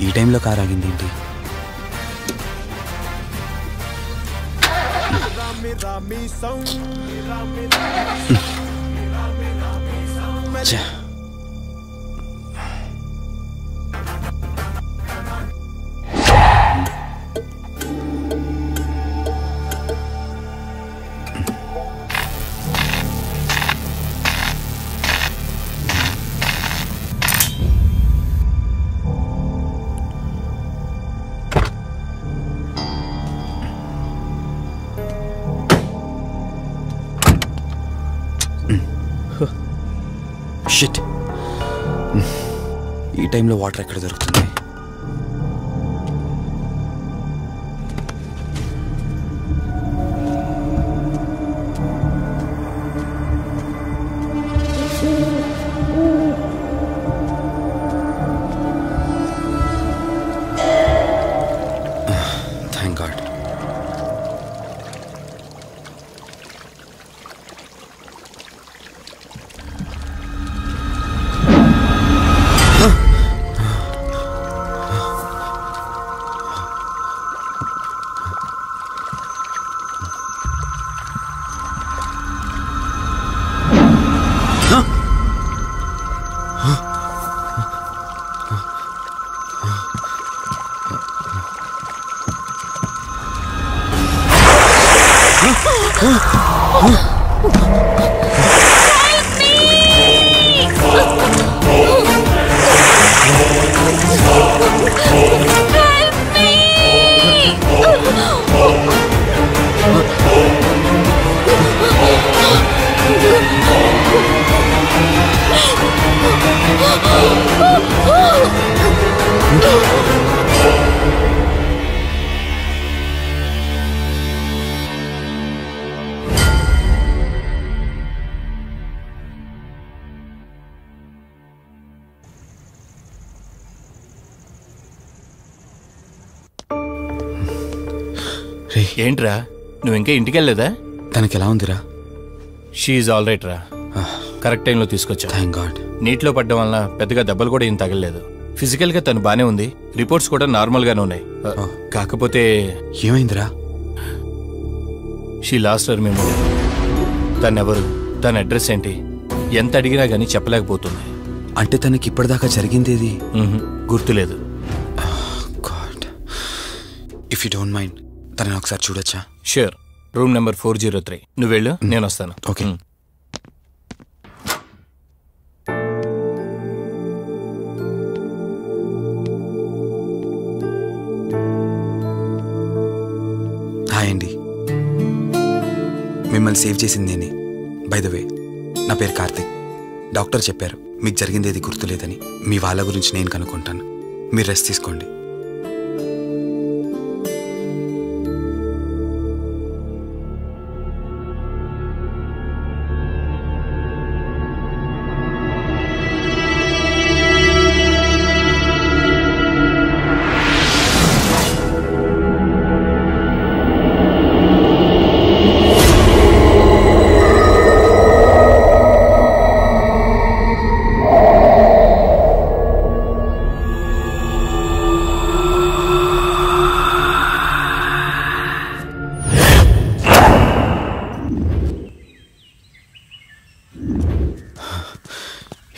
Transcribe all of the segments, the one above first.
ఈ టైంలో కార్ ఆగింది ఏంటి? షిట్, ఈ టైంలో వాటర్ ఎక్కడ దొరుకుతుంది? Thank God. ఏంట్రా, నువ్వు ఇంకా ఇంటికి వెళ్ళలేదా? తనకి ఎలా ఉందిరా? షీఈ్ ఆల్ రైట్ రా. కరెక్ట్ టైంలో తీసుకొచ్చా. Thank God. నీటిలో పడ్డం వల్ల పెద్దగా దెబ్బలు కూడా ఏం తగలలేదు. ఫిజికల్ గా తను బానే ఉంది. రిపోర్ట్స్ కూడా నార్మల్ గానే ఉన్నాయి. కాకపోతే ఏమైందిరా? She lost her memory. తనెవరు, తన అడ్రస్ ఏంటి, ఎంత అడిగినా గానీ చెప్పలేకపోతుంది. అంటే తనకి ఇప్పటిదాకా జరిగిందేది గుర్తులేదు. God, if you don't mind తనని ఒకసారి చూడొచ్చా? ష్యూర్. Room number 403. నువ్వు వెళ్ళు, నేను వస్తాను. ఓకే. హాయ్ అండి, మిమ్మల్ని సేవ్ చేసింది నేనే. బై ద వే, నా పేరు కార్తిక్. డాక్టర్ చెప్పారు మీకు జరిగిందేది గుర్తులేదని. మీ వాళ్ళ గురించి నేను కనుక్కుంటాను, మీరు రెస్ట్ తీసుకోండి.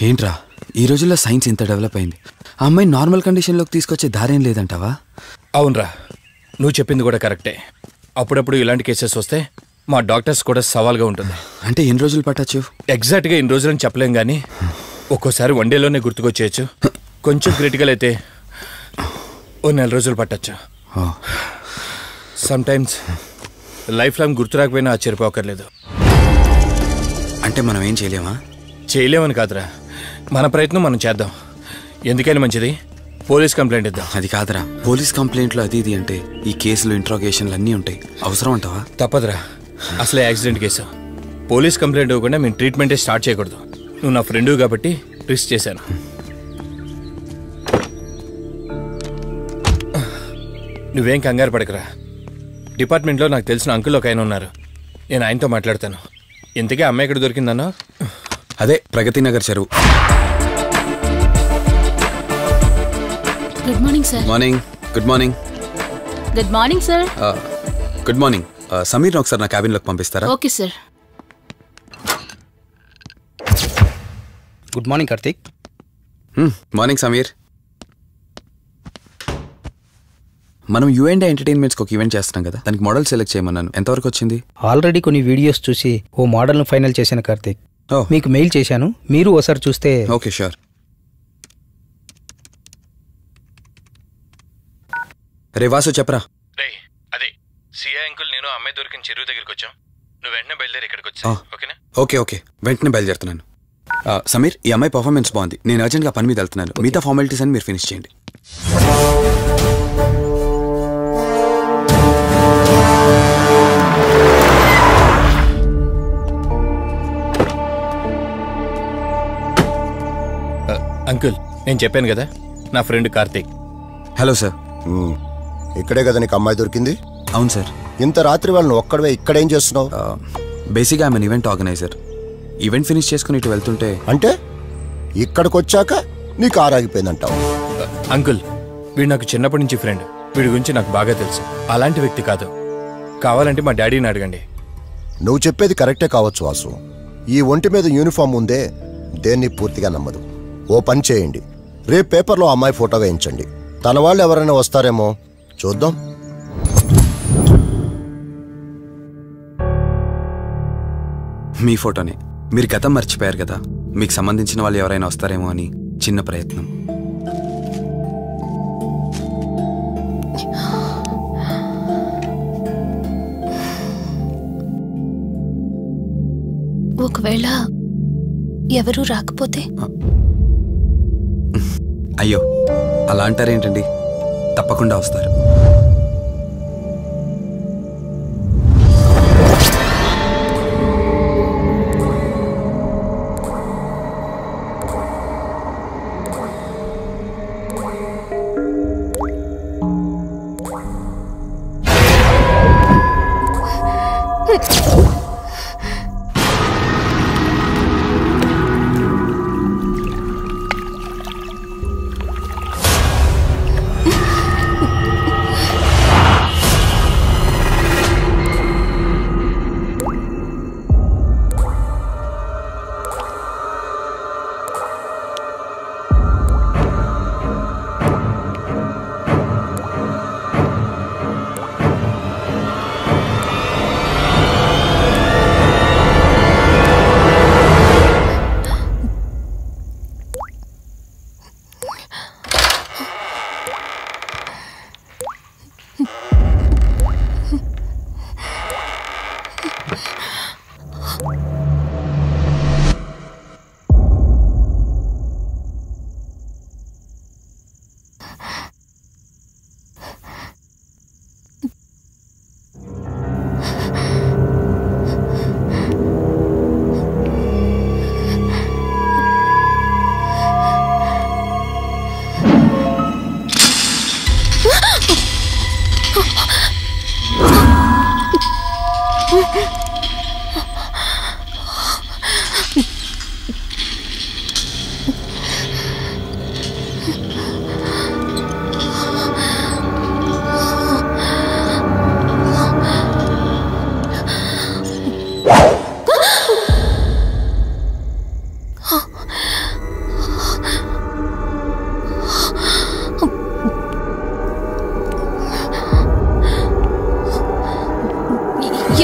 ఏంట్రా, ఈ రోజుల్లో సైన్స్ ఇంత డెవలప్ అయింది. ఆ అమ్మాయి నార్మల్ కండిషన్లోకి తీసుకొచ్చే దారేం లేదంటావా? అవునరా, నువ్వు చెప్పింది కూడా కరెక్టే. అప్పుడప్పుడు ఇలాంటి కేసెస్ వస్తే మా డాక్టర్స్ కూడా సవాల్గా ఉంటుంది. అంటే ఎన్ని రోజులు పట్టచ్చు? ఎగ్జాక్ట్గా ఎన్ని రోజులని చెప్పలేం, కానీ ఒక్కోసారి వన్ డేలోనే గుర్తుకొచ్చేయచ్చు. కొంచెం క్రిటికల్ అయితే ఓ 4 రోజులు పట్టచ్చు. సమ్టైమ్స్ లైఫ్ లాంగ్ గుర్తు రాకపోయినా ఆశ్చర్యపోకర్లేదు. అంటే మనం ఏం చేయలేమా? చేయలేమని కాదురా, మన ప్రయత్నం మనం చేద్దాం. ఎందుకైనా మంచిది పోలీస్ కంప్లైంట్ ఇద్దాం. అది కాదురా, పోలీస్ కంప్లైంట్లు అది ఇది అంటే ఈ కేసులు ఇంట్రాగేషన్లు అన్నీ ఉంటాయి. అవసరం అంటావా? తప్పదురా, అసలే యాక్సిడెంట్ కేసు. పోలీస్ కంప్లైంట్ ఇవ్వకుండా మేము ట్రీట్మెంటే స్టార్ట్ చేయకూడదు. నువ్వు నా ఫ్రెండు కాబట్టి రిస్క్ చేశాను. నువ్వేం కంగారు పడకరా. డిపార్ట్మెంట్లో నాకు తెలిసిన అంకుల్ ఒక ఆయన ఉన్నారు. నేను ఆయనతో మాట్లాడతాను. ఇంతకీ అమ్మాయి ఎక్కడ దొరికిందన్నా? అదే ప్రగతి నగర్ చెరువు. Good morning sir. Morning. Good morning. Good morning sir. Good morning. సమీర్ని ఒకసారి నా క్యాబిన్లోకి పంపిస్తారా? Okay sir. Good morning Karthik. Morning Sameer. మనం యుఎండే ఎంటర్టైన్మెంట్స్కి ఒక ఈవెంట్ చేస్తున్నాం కదా, దానికి మోడల్ సెలెక్ట్ చేయమన్నాను. ఎంతవరకు వచ్చింది? ఆల్రెడీ కొన్ని వీడియోస్ చూసి ఓ మోడల్ను ఫైనల్ చేశాను కార్తీక్. మీకు మెయిల్ చేశాను, మీరు ఒకసారి చూస్తే. Okay sure. రే వాసు చెప్పరా. రే అదే సిఐ అంకుల్ నేను అమ్మాయి దొరికిన చెరువు దగ్గరికి వచ్చాం. నువ్వు వెంటనే బయలుదేరి ఇక్కడికి వచ్చా. ఓకేనా? ఓకే ఓకే, వెంటనే బయలుదేరుతున్నాను. సమీర్, ఈ అమ్మాయి పర్ఫార్మెన్స్ బాగుంది. నేను అర్జెంట్గా పని మీద వెళ్తున్నాను. మిగతా ఫార్మాలిటీస్ అని మీరు ఫినిష్ చేయండి. అంకుల్, నేను చెప్పాను కదా, నా ఫ్రెండ్ కార్తీక్. Hello sir. ఇక్కడే కదా నీకు అమ్మాయి దొరికింది? అవును సార్. ఇంత రాత్రి వాళ్ళని ఒక్కడవే ఇక్కడేం చేస్తున్నావు? బేసిక్గా I'm an event organiser. Event finish చేసుకుని ఇటు వెళ్తుంటే. అంటే ఇక్కడికి వచ్చాక నీకు ఆరాగిపోయిందంటావు? అంకుల్, వీడు నాకు చిన్నప్పటి నుంచి ఫ్రెండ్. వీడి గురించి నాకు బాగా తెలుసు. అలాంటి వ్యక్తి కాదు. కావాలంటే మా డాడీని అడగండి. నువ్వు చెప్పేది కరెక్టే కావచ్చు వాసు. ఈ ఒంటి మీద యూనిఫామ్ ఉందే దేన్ని పూర్తిగా నమ్మదు. ఓ పని చేయండి, రేపు పేపర్లో అమ్మాయి ఫోటో వేయించండి. తన వాళ్ళు ఎవరైనా వస్తారేమో చూద్దాం. మీ ఫోటోనే. మీరు గతం మర్చిపోయారు కదా, మీకు సంబంధించిన వాళ్ళు ఎవరైనా వస్తారేమో అని చిన్న ప్రయత్నం. ఒకవేళ ఎవరూ రాకపోతే? అయ్యో, అలా అంటారేంటండి? తప్పకుండా వస్తారు.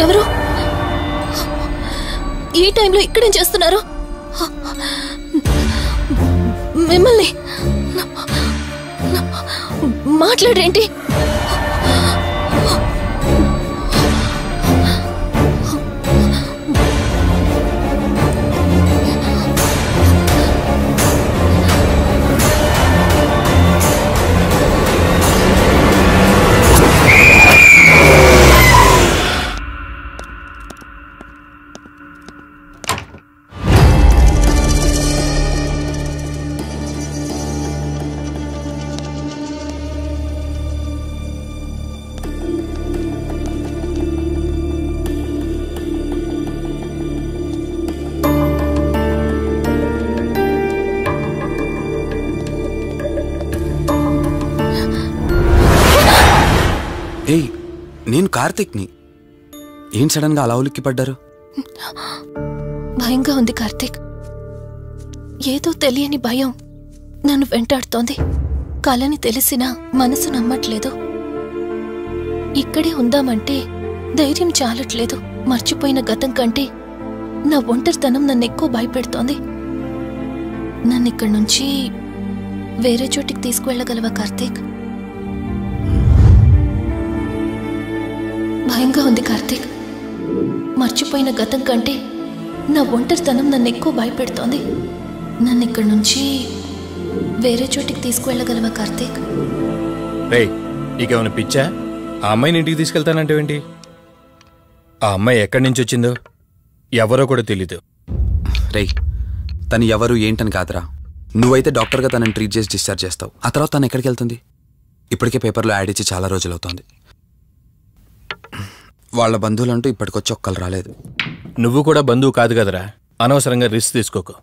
ఎవరు ఈ టైంలో ఇక్కడేం చేస్తున్నారు? మిమ్మల్ని మాట్లాడేంటి? నేను కార్తిక్ని. ఏం సడన్గా అలా ఉలిక్కి పడ్డారు? భయంగా ఉంది కార్తిక్. ఏదో తెలియని భయం నన్ను వెంటాడుతోంది. కలని తెలిసినా మనసు నమ్మట్లేదు. ఇక్కడే ఉందామంటే ధైర్యం చాలట్లేదు. మర్చిపోయిన గతం కంటే నా ఒంటరితనం నన్ను ఎక్కువ భయపెడుతోంది. నన్నిక్కడి నుంచి వేరే చోటికి తీసుకువెళ్ళగలవా కార్తీక్? భయంగా ఉంది కార్తీక్. మర్చిపోయిన గతం కంటే నా ఒంటరితనం నన్ను ఎక్కువ భయపెడుతోంది. నన్నిక్కడి నుంచి వేరే చోటికి తీసుకువెళ్ళగలవా కార్తీక్? రేయ్, నీకేమైనా పిచ్చా? ఆ అమ్మాయిని ఇంటికి తీసుకెళ్తానంటేంటి? ఆ అమ్మాయి ఎక్కడి నుంచి వచ్చిందో ఎవరో కూడా తెలీదు. రేయ్, తను ఎవరు ఏంటని కాదురా. నువ్వైతే డాక్టర్గా తనని ట్రీట్ చేసి డిశ్చార్జ్ చేస్తావు. ఆ తర్వాత తను ఎక్కడికి వెళ్తుంది? ఇప్పటికే పేపర్లో యాడ్ ఇచ్చి చాలా రోజులు అవుతోంది. వాళ్ళ బంధువులంటూ ఇప్పటికొచ్చి ఒక్కరు రాలేదు. నువ్వు కూడా బంధువు కాదు కదరా. అనవసరంగా రిస్క్ తీసుకోకు.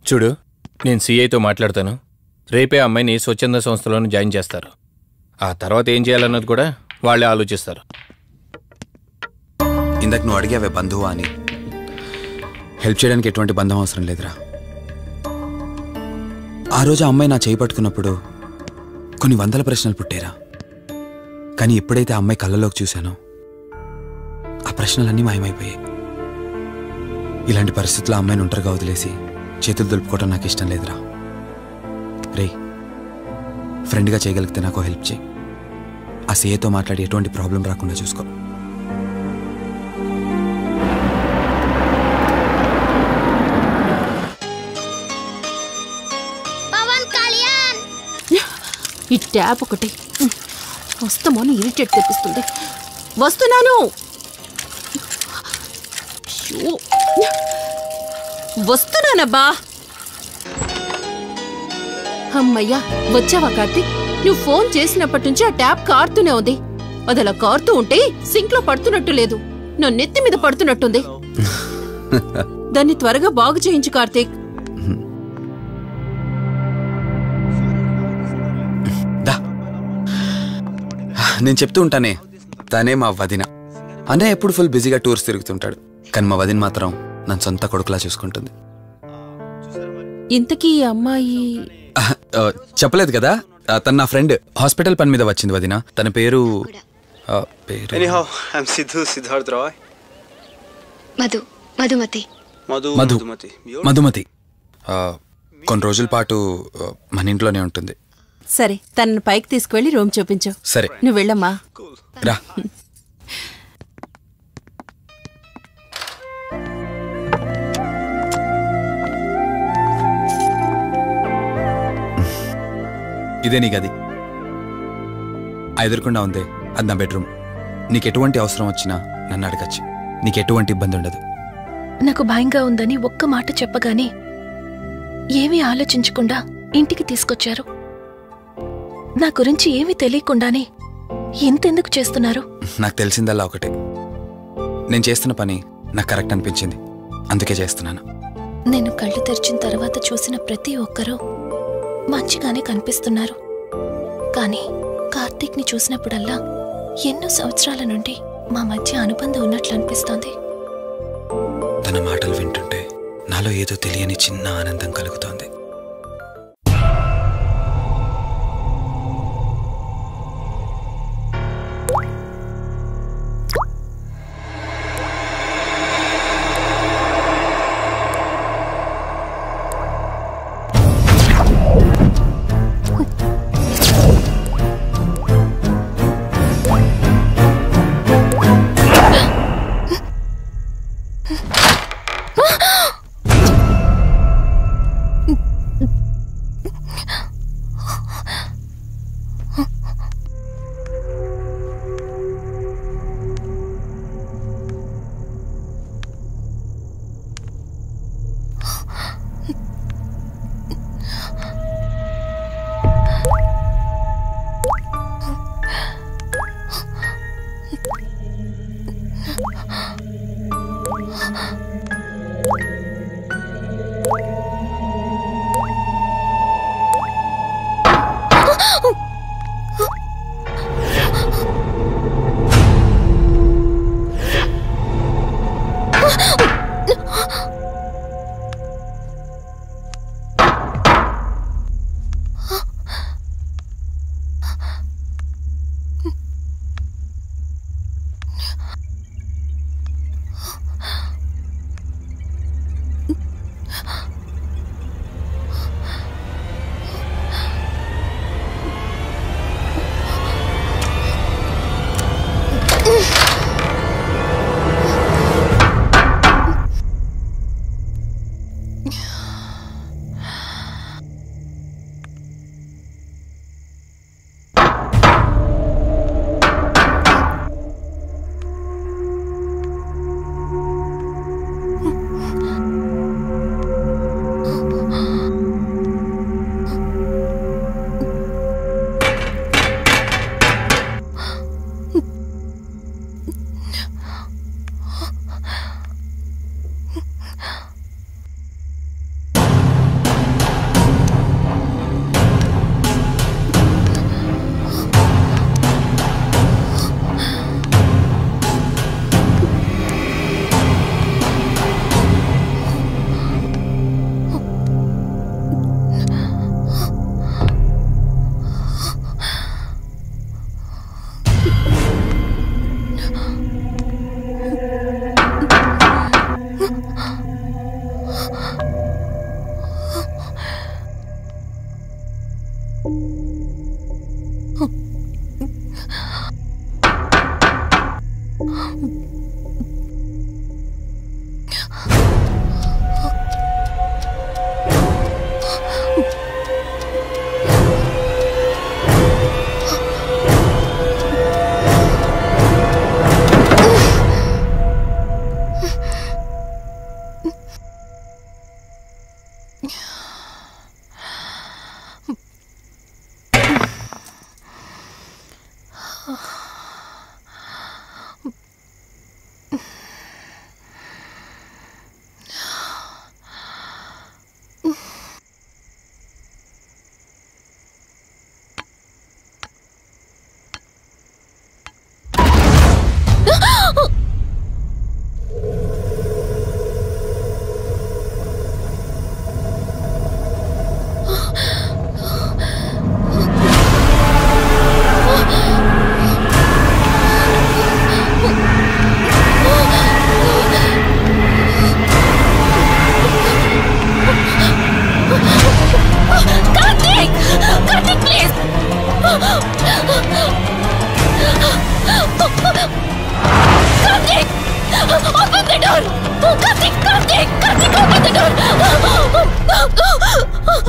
చూడు, నేను సిఐతో మాట్లాడతాను. రేపే అమ్మాయిని స్వచ్ఛంద సంస్థలోనే జాయిన్ చేస్తారు. ఆ తర్వాత ఏం చేయాలన్నది కూడా వాళ్ళే ఆలోచిస్తారు. ఇందాక నువ్వు అడిగావే బంధువా అని. హెల్ప్ చేయడానికి ఎటువంటి బంధం అవసరం లేదురా. ఆ రోజు ఆ అమ్మాయి నా చేయి పట్టుకున్నప్పుడు కొన్ని వందల ప్రశ్నలు పుట్టేరా. కానీ ఎప్పుడైతే ఆ అమ్మాయి కళ్ళలోకి చూశానో ఆ ప్రశ్నలన్నీ మాయమైపోయాయి. ఇలాంటి పరిస్థితుల్లో ఆ అమ్మాయిని ఒంటరిగా వదిలేసి చేతులు దులుపుకోవడం నాకు ఇష్టం లేదురా. రేయ్, ఫ్రెండ్గా చేయగలిగితే నాకు హెల్ప్ చేయి. ఆ సిఏతో మాట్లాడి ఎటువంటి ప్రాబ్లం రాకుండా చూసుకో. ఈ ట్యాప్ ఒకటి వస్తామని ఇరిటేట్ తెప్పిస్తుంది. వస్తున్నాను. వస్తున్నానబ్బా. అమ్మయ్యా, వచ్చావా కార్తీక్? నువ్వు ఫోన్ చేసినప్పటి నుంచి ఆ ట్యాప్ కారుతూనే ఉంది. అది అలా కారుతూ ఉంటే సింక్ లో పడుతున్నట్టు లేదు, నా నెత్తి మీద పడుతున్నట్టుంది. దాన్ని త్వరగా బాగు చేయించు కార్తీక్. నేను చెప్తూ ఉంటానే, తనే మా వదిన. అన్నయ్య ఎప్పుడు ఫుల్ బిజీగా టూర్స్ తిరుగుతుంటాడు. కానీ మా వదిన మాత్రం నన్ను సొంత కొడుకులా చూసుకుంటుంది. ఇంతకీ ఈ అమ్మాయి చెప్పలేదు కదా, తను నా ఫ్రెండ్. హాస్పిటల్ పని మీద వచ్చింది వదిన. తన పేరు Anyhow, I'm Siddharth Roy. Madhumati. Madhumati. కొన్ని రోజుల పాటు మన ఇంట్లోనే ఉంటుంది. సరే, తనను పైకి తీసుకువెళ్ళి రూమ్ చూపించు. సరే, నువ్వు వెళ్ళమ్మా. రా. ఇదే నీ గది. ఆ ఎదురుకుండా ఉందే, అది నా బెడ్రూమ్. నీకు ఎటువంటి అవసరం వచ్చినా నన్ను అడగచ్చు. నీకు ఎటువంటి ఇబ్బంది ఉండదు. నాకు భయంగా ఉందని ఒక్క మాట చెప్పగానే ఏమీ ఆలోచించకుండా ఇంటికి తీసుకొచ్చారు. నా గురించి ఏమీ తెలియకుండానే ఇంతెందుకు చేస్తున్నారు? నాకు తెలిసిందల్లా ఒకటే, నేను చేస్తున్న పని నాకు కరెక్ట్ అనిపించింది, అందుకే చేస్తున్నాను. నేను కళ్ళు తెరిచిన తర్వాత చూసిన ప్రతి ఒక్కరూ మంచిగానే కనిపిస్తున్నారు. కానీ కార్తీక్ని చూసినప్పుడల్లా ఎన్నో సంవత్సరాల నుండి మా మధ్య అనుబంధం ఉన్నట్లు అనిపిస్తోంది. తన మాటలు వింటుంటే నాలో ఏదో తెలియని చిన్న ఆనందం కలుగుతోంది.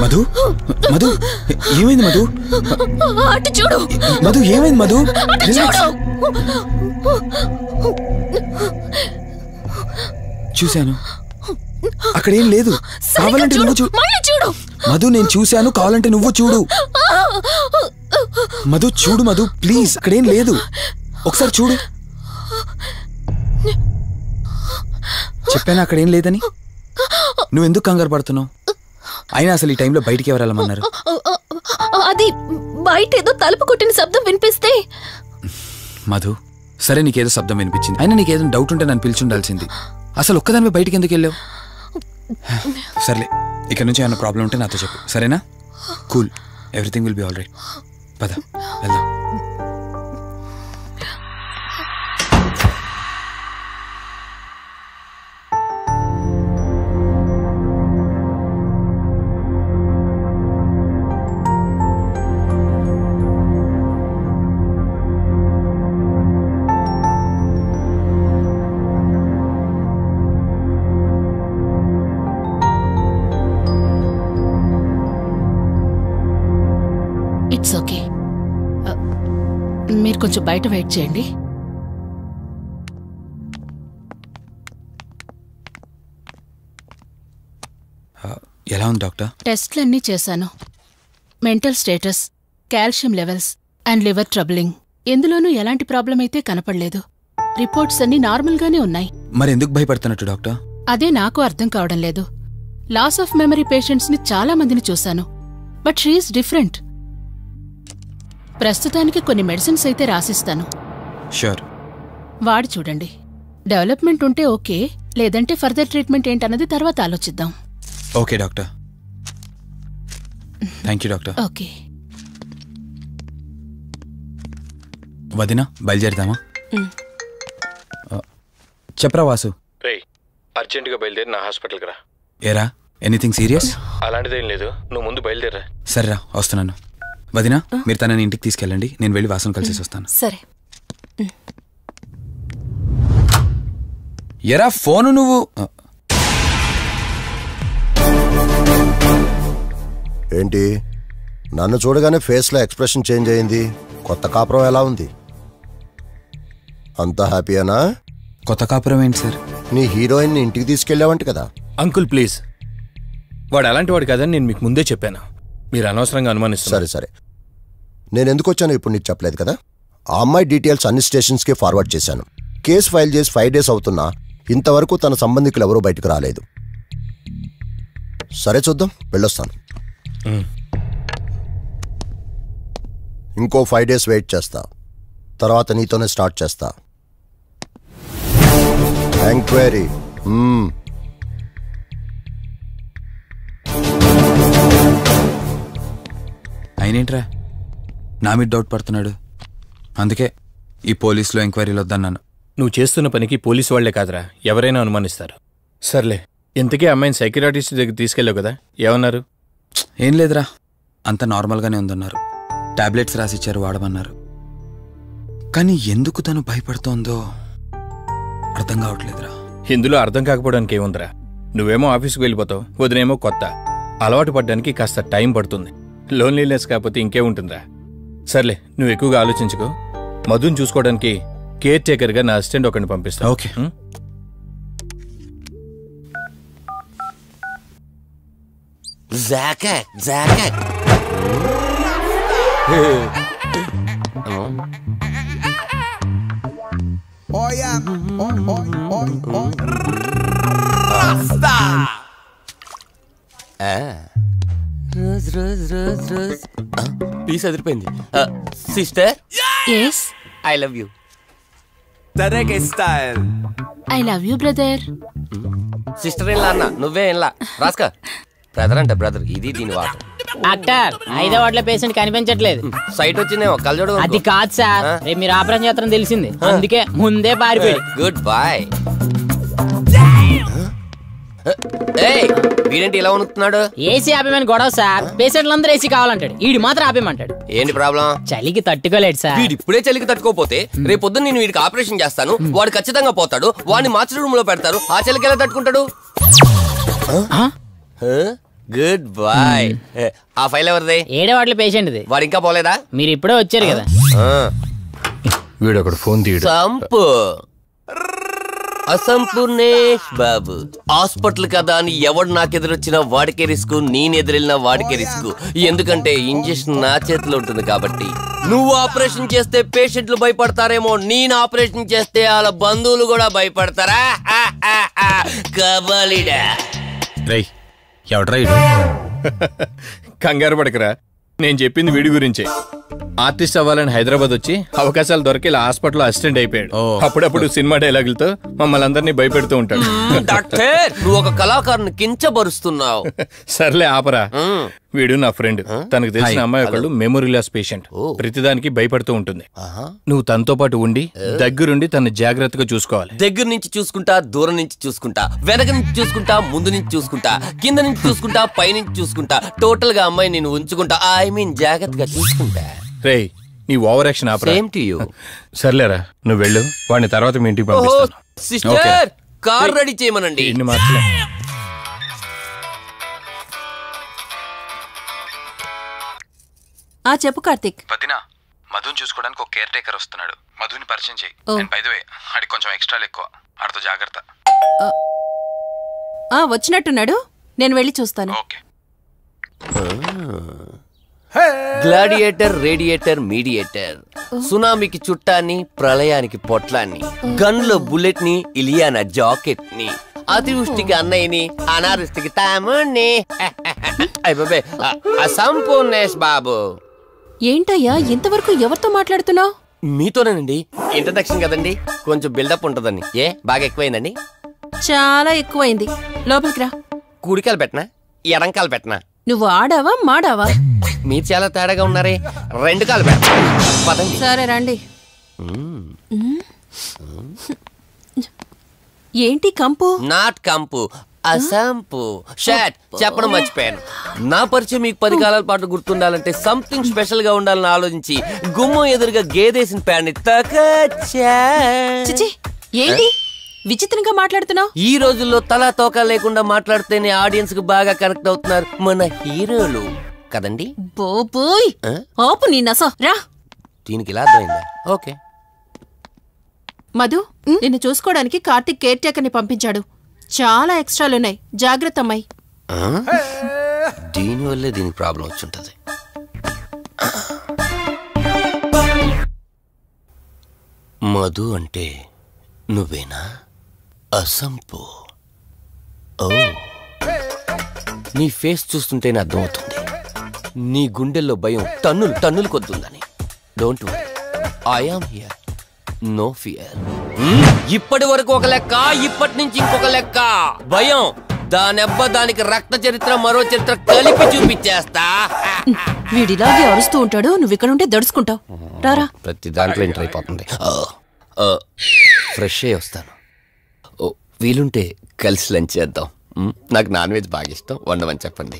మధు మధు ఏమైంది మధు? అటు చూడు మధు ఏమైంది మధు? చూశాను, అక్కడేం లేదు. కావాలంటే నువ్వు చూడు మధు. నేను చూశాను, కావాలంటే నువ్వు చూడు. మధు చూడు మధు, ప్లీజ్. అక్కడేం లేదు, ఒకసారి చూడు. చెప్పాను అక్కడేం లేదని. నువ్వెందుకు కంగారు పడుతున్నావు? అయినా అసలు ఈ టైంలో బయటికి ఎవరు వెళ్ళమన్నారు? అది బయట ఏదో తలుపు కొట్టిన శబ్దం వినిపిస్తే. మధు, సరే నీకేదో శబ్దం వినిపించింది, అయినా నీకేదో డౌట్ ఉంటే నన్ను పిలిచుండాల్సింది. అసలు ఒక్కదానిపై బయటికి ఎందుకు వెళ్ళావు? సర్లే, ఇక్కడ నుంచి ఏమైనా ప్రాబ్లం ఉంటే నాతో చెప్పు, సరేనా? Cool, everything will be all right. పద వెళ్దాం. ఇట్స్ ఓకే, మీరు కొంచెం బయట వెయిట్ చేయండి. ఎలా ఉంది డాక్టర్? టెస్ట్లన్నీ చేశాను. Mental status, calcium levels and liver troubling, ఎందులోనూ ఎలాంటి ప్రాబ్లం అయితే కనపడలేదు. రిపోర్ట్స్ అన్నీ నార్మల్గానే ఉన్నాయి. మరి ఎందుకు భయపడుతున్నట్టు డాక్టర్? అదే నాకు అర్థం కావడం లేదు. లాస్ ఆఫ్ మెమరీ పేషెంట్స్ని చాలా మందిని చూశాను, బట్ షీఈస్ డిఫరెంట్. ప్రస్తుతానికి కొన్ని మెడిసిన్స్ అయితే రాసిస్తాను. షూర్. వాడి చూడండి. డెవలప్మెంట్ ఉంటే ఓకే, లేదంటే ఫర్దర్ ట్రీట్మెంట్ ఏంటన్నది తర్వాత ఆలోచిద్దాం. Okay doctor. Thank you doctor. Okay. వదినా, బయలుదేరుదామా? చెప్పరా వాసు. అర్జెంటుగా బయలుదేరి నా హాస్పిటల్కి రా. ఏరా, ఎనీథింగ్ సీరియస్? అలాంటిదేం లేదు, నువ్వు ముందు బయలుదేరా. సరేరా, వస్తున్నాను. వదినా, మీరు తనని ఇంటికి తీసుకెళ్ళండి, నేను వెళ్ళి వాసన కలిసి వస్తాను. సరే. ఎరా ఫోను నువ్వు? ఏంటి, నన్ను చూడగానే ఫేస్లో ఎక్స్ప్రెషన్ చేంజ్ అయింది? కొత్త కాపురం ఎలా ఉంది? అంతా హ్యాపీయేనా? కొత్త కాపురం ఏంటి సార్? నీ హీరోయిన్ని ఇంటికి తీసుకెళ్ళావంట కదా? అంకుల్ ప్లీజ్, వాడు అలాంటి వాడు కాదని నేను మీకు ముందే చెప్పాను. మీరు అనవసరంగా అనుమానిస్తారు. సరే సరే, నేను ఎందుకు వచ్చానో ఇప్పుడు నీకు చెప్పలేదు కదా. ఆ అమ్మాయి డీటెయిల్స్ అన్ని స్టేషన్స్కి ఫార్వర్డ్ చేశాను. కేసు ఫైల్ చేసి 5 days అవుతున్నా ఇంతవరకు తన సంబంధికులు ఎవరూ బయటకు రాలేదు. సరే చూద్దాం, వెళ్ళొస్తాను. ఇంకో 5 days వెయిట్ చేస్తా, తర్వాత నీతోనే స్టార్ట్ చేస్తా ఎంక్వైరీ. అయినేంట్రా నా మీద డౌట్ పడుతున్నాడు? అందుకే ఈ పోలీసులో ఎంక్వైరీలు వద్దన్నాను. నువ్వు చేస్తున్న పనికి పోలీసు వాళ్లే కాదురా, ఎవరైనా అనుమానిస్తారు. సర్లే, ఇంతకీ అమ్మాయిని సైకియాట్రిస్ట్ దగ్గర తీసుకెళ్ళావు కదా, ఏమన్నారు? ఏం లేదురా, అంత నార్మల్గానే ఉందన్నారు. టాబ్లెట్స్ రాసిచ్చారు, వాడమన్నారు. కానీ ఎందుకు తను భయపడుతోందో అర్థం కావట్లేదురా. ఇందులో అర్థం కాకపోవడానికి ఏముందిరా? నువ్వేమో ఆఫీస్కి వెళ్ళిపోతావు, వదినేమో కొత్త. అలవాటు పడ్డానికి కాస్త టైం పడుతుంది. లోన్లీనెస్ కాకపోతే ఇంకే ఉంటుందిరా. సర్లే, నువ్వు ఎక్కువగా ఆలోచించుకో. మధుని చూసుకోవడానికి కేర్ టేకర్గా నా అసిస్టెంట్ ఒకరిని పంపిస్తా. ఓకే. రోజ్ పీస్ అదిరిపోయింది. Sister, yes I love you. I love you brother. Sister ఇలా అన్న, నువ్వే ఇలా రాస్కా. బ్రదర్ అంటే బ్రదర్, ఇది దీని వాట. డాక్టర్, 5వ వార్డులో పేషెంట్ కనిపించట్లేదు. సైట్ వచ్చిందేమో, కళ్ళజోడు. అది కాదు సార్, రేపు మీరు ఆపరేషన్ చేస్తారని తెలిసింది, అందుకే ముందే పారిపోయి. Good boy. వీడేంటి ఇలా వణుకుతున్నాడు? ఏసీ ఆపేమని గొడవ సార్. పేషెంట్లందరూ ఏసీ కావాలంటాడు, ఈడు మాత్రం ఆపేమంటాడు. ఏంటి ప్రాబ్లం? చలికి తట్టుకోలేడు సార్. వీడు ఇప్పుడే చలికి తట్టుకోపోతే రేపు పొద్దున్న నేను వీడికి ఆపరేషన్ చేస్తాను, వాడు ఖచ్చితంగా పోతాడు, వాడిని మార్చి రూమ్ లో పెడతారు. ఆ చలికి ఎలా తట్టుకుంటాడు? Good boy. ఆ ఫైల్ ఎవరిది? 7వ వార్డులో పేషెంట్ది. వాడు ఇంకా పోలేదా? మీరు ఇప్పుడే వచ్చారు కదా. వీడు ఒకడు ఫోన్ తీయడు. సంపు అసంపూర్ణేష్ బాబు. హాస్పిటల్ కదా అని ఎవడు నాకెదురొచ్చినా వాడికే రిస్క్, నేనెదురెళ్ళినా వాడికే రిస్క్. ఎందుకంటే ఇంజెక్షన్ నా చేతిలో ఉంటుంది కాబట్టి. నువ్వు ఆపరేషన్ చేస్తే పేషెంట్లు భయపడతారేమో, నేను ఆపరేషన్ చేస్తే వాళ్ళ బంధువులు కూడా భయపడతారా? కబలిడా. రై, ఎవడ్రా ఇడు? కంగారు పడకరా, నేను చెప్పింది వీడి గురించే. ఆర్టిస్ట్ అవ్వాలని హైదరాబాద్ వచ్చి అవకాశాలు దొరికి ఇలా హాస్పిటల్ అసిస్టెంట్ అయిపోయాడు. అప్పుడప్పుడు సినిమా డైలాగులతో మమ్మల్ని అందరినీ భయపెడుతూ ఉంటాడు. డాక్టర్, నువ్వు ఒక కళాకారుని కించబరుస్తున్నావు. సర్లే ఆపరా. వీడు నా ఫ్రెండ్. తనకు తెలిసిన అమ్మాయి ఒకళ్ళు మెమరీ లాస్ పేషెంట్. ప్రతిదానికి భయపడుతూ ఉంటుంది. నువ్వు తనతో పాటు ఉండి దగ్గరుండి తను జాగ్రత్తగా చూసుకోవాలి. దగ్గర నుంచి చూసుకుంటా, దూరం నుంచి చూసుకుంటా, వెనక నుంచి చూసుకుంటా, ముందు నుంచి చూసుకుంటా, కింద నుంచి చూసుకుంటా, పై నుంచి చూసుకుంటా, టోటల్ గా అమ్మాయి నేను ఉంచుకుంటా. ఐ మీన్ జాగ్రత్తగా చూసుకుంటా. రేయ్, నీ over action opera. Same to you. సర్లేరా, నువ్వు వెళ్ళు. వాడిని తర్వాత మీ ఇంటికి పంపిస్తాను. సిస్టర్, కార్ రెడీ చేయమనండి. ఇన్ని మార్చలే. చెప్పు కార్తిక్. వదినా, మధుని చూసుకోవడానికి ఒక కేర్ టేకర్ వస్తున్నాడు. మధుని పరిచయం చేయి. బై ది వే, ఆడికి కొంచెం ఎక్స్ట్రాలు ఎక్కువ, ఆడితో జాగ్రత్త. వచ్చినట్టున్నాడు, నేను వెళ్ళి చూస్తాను. ఓకే. Gladiator, radiator, mediator. సునామీకి చుట్టాన్ని, ప్రళయానికి పొట్లాన్ని, గన్లో బుల్లెట్ ని, ఇలియానా జాకెట్ ని, అతివృష్టికి అన్నయ్యని, అనావృష్టికి తమ్ముణ్ణి. అసంపూర్ణేష్ బాబు. ఏంటయ్యా, ఇంతవరకు ఎవరితో మాట్లాడుతున్నావు? మీతోనేనండి. ఇంట్రడక్షన్ కదండి, కొంచెం బిల్డప్ ఉంటదని. బాగా ఎక్కువైందండి? చాలా ఎక్కువైంది. లోపలికి రా. కుడికాలు పెట్టనా, ఎడంకాలు పెట్టనా? నువ్వు ఆడావా మాడావా? మీరు చాలా తేడాగా ఉన్నారే. 2 కాలు పెట్ట. సరే రండి. ఏంటి కంపు? నాట్ కంపు, అసంపు. షాట్ చెప్పడం మర్చిపోయాను. నా పరిచయం మీకు 10 కాలాల పాటు గుర్తుండాలంటే సంథింగ్ స్పెషల్ గా ఉండాలని ఆలోచించి గుమ్మం ఎదురుగా గేదేసిన ప్యాడ్ని తకచ్చా. ఏంటి విచిత్రంగా మాట్లాడుతున్నావు? ఈ రోజుల్లో తలా తోక లేకుండా మాట్లాడితేనే ఆడియన్స్ కు బాగా కనెక్ట్ అవుతున్నారు మన హీరోలు కదండి. బోబోయ్, ఆపు నీ నస. రా. దీనికి ఇలా అర్థమైందా? ఓకే. మధు, నిన్ను చూసుకోవడానికి కార్తిక్ కేర్ టేకర్ ని పంపించాడు. చాలా ఎక్స్ట్రాలున్నాయి, జాగ్రత్త అమ్మాయి. దీనివల్లే దీనికి ప్రాబ్లం వచ్చుంటది. మధు అంటే నువ్వేనా? అసంపు. ఓ, నీ ఫేస్ చూస్తుంటేనే అర్థమవుతుంది నీ గుండెల్లో భయం టన్నులు టన్నులు కొద్దుందని. Don't worry, I am here, no fear. ఇప్పటి వరకు ఒక లెక్క, ఇప్పటి నుంచి ఇంకొక లెక్క. భయం దానెబ్బ, దానికి రక్త చరిత్ర, మరో చరిత్ర కలిపి చూపించేస్తా. వీడిలాగే అరుస్తూ ఉంటాడు, నువ్వు ఇక్కడ ఉంటే దడుచుకుంటావు. రారా. ప్రతి దాంట్లో ఎంటర్ అయిపోతుంది. ఫ్రెష్ అయ్యి వస్తాను. వీలుంటే కలిసి లంచ్ చేద్దాం. నాకు నాన్ వెజ్ బాగా ఇష్టం, వండమని చెప్పండి.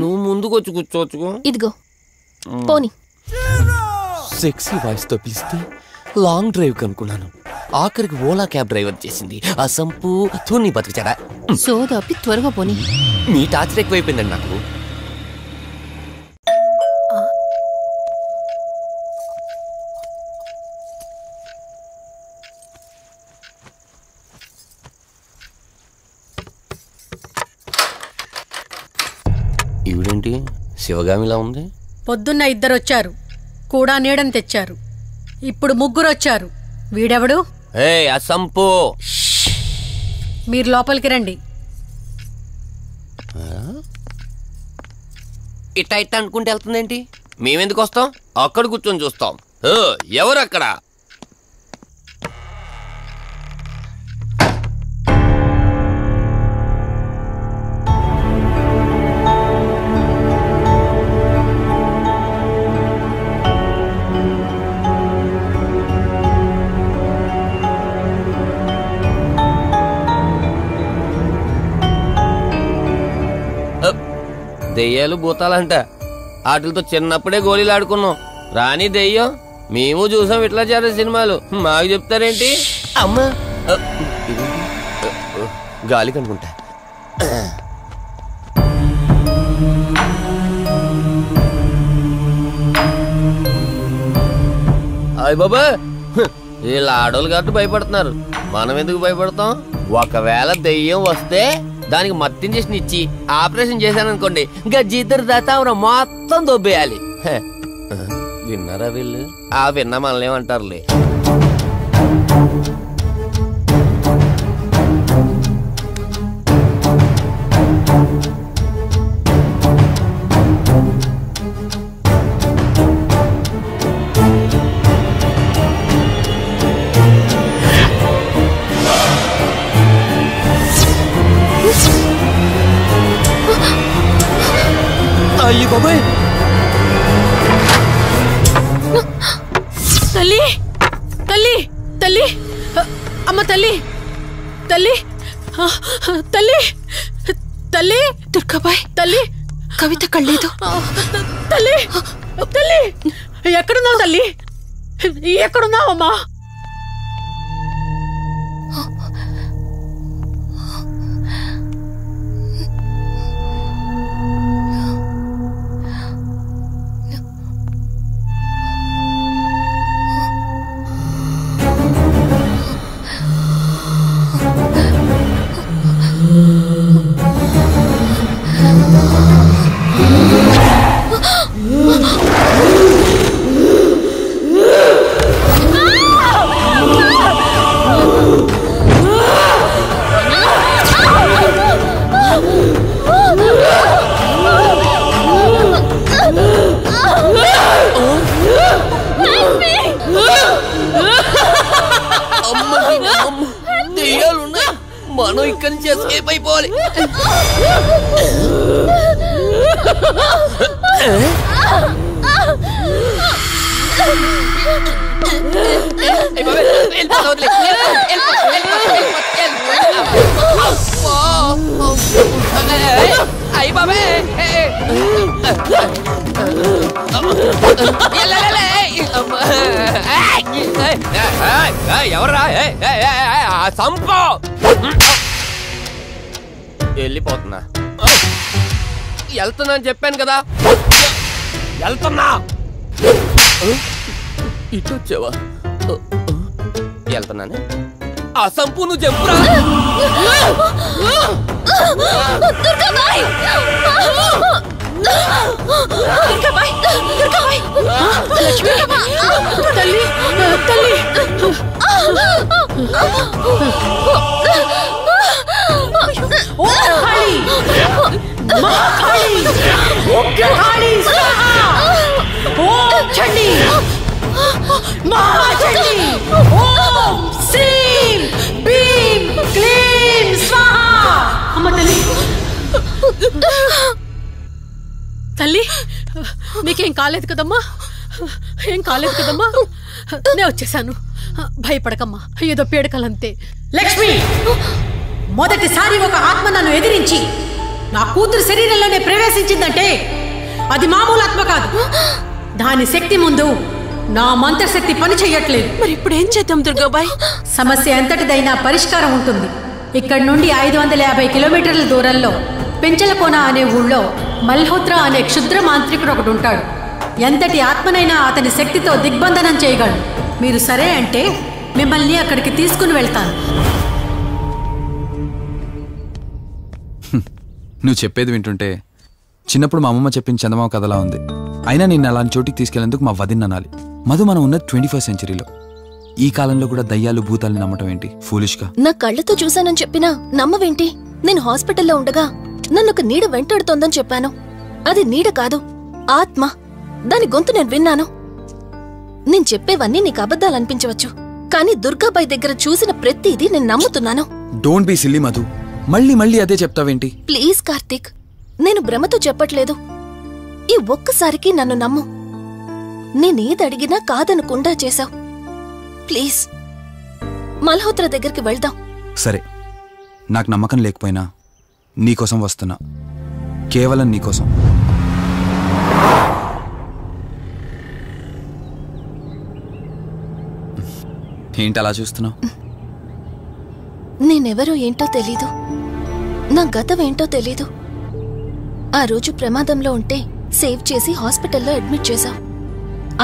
నువ్వు ముందుకు వచ్చి కూర్చోవచ్చు. ఇదిగో పోనీ. సెక్సీ వాయిస్ తో పిలిస్తే లాంగ్ డ్రైవ్ కనుక్కున్నాను. ఆఖరికి ఓలా క్యాబ్ డ్రైవర్ చేసింది ఆ సంపు తూని బతికిచాడా. సోదాపి త్వరగా పోనీ. మీ టార్చర్ ఎక్కువైపోయిందండి నాకు. ఈవిడేంటి శివగామిలా ఉంది? పొద్దున్న 2 వచ్చారు, కూడా నీడని తెచ్చారు. ఇప్పుడు 3 వచ్చారు. వీడెవడు? అసంపు. మీరు లోపలికి రండి. ఇట్ట ఇట్ట అనుకుంటే వెళ్తుందేంటి? మేమెందుకు వస్తాం? అక్కడ కూర్చొని చూస్తాం. ఎవరు అక్కడ? దెయ్యాలు భూతాలంట. వాటితో చిన్నప్పుడే గోళీలు ఆడుకున్నాం. రాని దెయ్యం మేము చూసాం ఇట్లా చేరే సినిమాలు. మాకు చెప్తారేంటి? అమ్మా గాలి కనుకుంటా. అయ్య బాబా, వీళ్ళ ఆడోళ్ళు కాబట్టి భయపడుతున్నారు. మనం ఎందుకు భయపడతాం? ఒకవేళ దెయ్యం వస్తే దానికి మత్తు ఇంజెక్షన్ ఇచ్చి ఆపరేషన్ చేశాననుకోండి, ఇంకా జీతరు దాతావరం మొత్తం దొబ్బేయాలి. విన్నారా వీళ్ళు? విన్నా మనల్ని ఏమంటారులే. అయ్యి బాబాయ్, తల్లి తల్లి తల్లి, అమ్మ తల్లి తల్లి తల్లి తల్లి, దుర్గాబాయ్ తల్లి కవిత కళ్ళేదు. తల్లి తల్లి, ఎక్కడున్నావు తల్లి? ఎక్కడున్నావమ్మా? మనం ఇక్కడి నుంచి ఎస్కేప్ అయిపోవాలి. అయ్యి బాబే, ఎవర్రా? సంపో. వెళ్ళిపోతున్నా. వెళ్తున్నా అని చెప్పాను కదా, వెళ్తున్నా. ఇటు వచ్చావా? వెళ్తున్నాను. ఆ సంపు నువ్వు చెప్పురా. తల్లి తల్లి, తల్లి మీకేం కాలేదు కదమ్మా? ఏం కాలేదు కదమ్మా? నేను వచ్చేసాను, భయపడకమ్మా. ఏదో పేడకలంతే. లక్ష్మి, మొదటిసారి ఒక ఆత్మ నన్ను ఎదిరించి నా కూతురు శరీరంలోనే ప్రవేశించిందంటే అది మామూలు ఆత్మ కాదు. దాని శక్తి ముందు నా మంత్రశక్తి పని చెయ్యట్లేదు. మరి ఇప్పుడు ఏం చేద్దాం దుర్గాబాయ్? సమస్య ఎంతటిదైనా పరిష్కారం ఉంటుంది. ఇక్కడి నుండి 550 కిలోమీటర్ల దూరంలో పెంచలకోన అనే ఊళ్ళో మల్హోత్రా అనే క్షుద్ర మాంత్రికుడు ఒకడు ఉంటాడు. ఎంతటి ఆత్మనైనా అతని శక్తితో దిగ్బంధనం చేయగలడు. మీరు సరే అంటే మిమ్మల్ని అక్కడికి తీసుకుని వెళ్తాను. నువ్వు చెప్పేది వింటుంటే చిన్నప్పుడు మా అమ్మమ్మ చెప్పిన చందమామ కథలా ఉంది. అయినా నిన్ను అలాంటి చోటికి తీసుకెళ్లేందుకు మా వదిన అనాలి. మధు, మనం ఉన్నది 21st సెంచరీలో. ఈ కాలంలో కూడా దయ్యాలు భూతాల్ని నమ్మటం ఏంటి ఫూలిష్గా? నా కళ్ళతో చూశానని చెప్పినా నమ్మవేంటి? నేను హాస్పిటల్లో ఉండగా నన్ను ఒక నీడ వెంటాడుతోందని చెప్పాను. అది నీడ కాదు, ఆత్మ. దాని గొంతు నేను విన్నాను. నేను చెప్పేవన్నీ నీకు అబద్ధాలనిపించవచ్చు, కానీ దుర్గాబాయ్ దగ్గర చూసిన ప్రతిదీ నేను నమ్ముతున్నాను. Don't be silly Madhu. మళ్ళీ మళ్ళీ అదే చెప్తావేంటి? ప్లీజ్ కార్తీక్, నేను భ్రమతో చెప్పట్లేదు. ఈ ఒక్కసారికి నన్ను నమ్ము. నేనేది అడిగినా కాదనకుండా చేశావు. ప్లీజ్ మల్హోత్రా దగ్గరికి వెళ్దాం. సరే, నాకు నమ్మకం లేకపోయినా నీకోసం వస్తున్నా. కేవలం నీకోసం. ఏంటి అలా చూస్తున్నావు? నేనెవరో ఏంటో తెలీదు, నా గతం ఏంటో తెలీదు. ఆ రోజు ప్రమాదంలో ఉంటే సేవ్ చేసి హాస్పిటల్లో అడ్మిట్ చేశావు.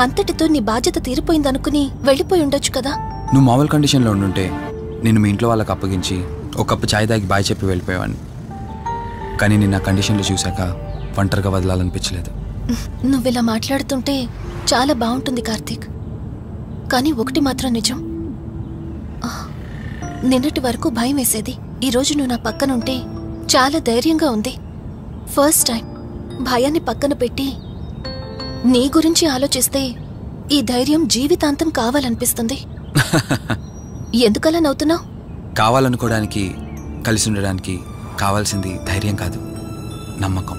అంతటితో నీ బాధ్యత తీరిపోయిందనుకుని వెళ్ళిపోయి ఉండొచ్చు కదా. నువ్వు మామూలు కండిషన్లో ఉండుంటే నేను మీ ఇంట్లో వాళ్ళకి అప్పగించి ఒక కప్పు ఛాయ్ తాగి బాయ్ చెప్పి వెళ్ళిపోయేవాడిని. కానీ నేను నా కండిషన్లో చూశాక ఒంటరిగా వదలాలనిపించలేదు. నువ్విలా మాట్లాడుతుంటే చాలా బాగుంటుంది కార్తీక్, కానీ ఒకటి మాత్రం నిజం. నిన్నటి వరకు భయం వేసేది. ఈరోజు నువ్వు నా పక్కనుంటే చాలా ధైర్యంగా ఉంది. ఫస్ట్ టైం భయాన్ని పక్కన పెట్టి నీ గురించి ఆలోచిస్తే ఈ ధైర్యం జీవితాంతం కావాలనిపిస్తుంది. ఎందుకలా నవ్వుతున్నావు? కావాలనుకోవడానికి, కలిసి ఉండడానికి కావాల్సింది ధైర్యం కాదు, నమ్మకం.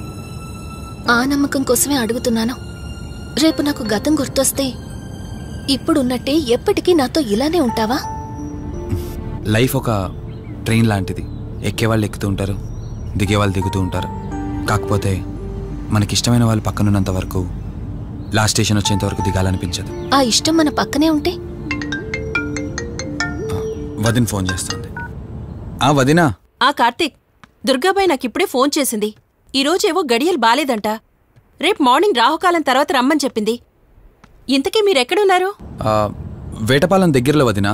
ఆ నమ్మకం కోసమే అడుగుతున్నాను. రేపు నాకు గతం గుర్తొస్తే ఇప్పుడున్నట్టే ఎప్పటికీ నాతో ఇలానే ఉంటావా? లైఫ్ ఒక ట్రైన్ లాంటిది. ఎక్కేవాళ్ళు ఎక్కుతూ ఉంటారు, దిగేవాళ్ళు దిగుతూ ఉంటారు. కాకపోతే మనకిష్టమైన వాళ్ళు పక్కనున్నంత వరకు, లాస్ట్ స్టేషన్ వచ్చేంత వరకు దిగాలనిపించదు. ఆ ఇష్టం మన పక్కనే ఉంటే? వదిన ఫోన్ చేస్తుంది. వదినా. కార్తీక్, దుర్గాబాయ్ నాకిప్పుడే ఫోన్ చేసింది. ఈరోజేవో గడియలు బాలేదంట. రేపు మార్నింగ్ రాహుకాలం తర్వాత రమ్మని చెప్పింది. ఇంతకీ మీరెక్కడున్నారు? వేటపాలెం దగ్గరలో వదినా.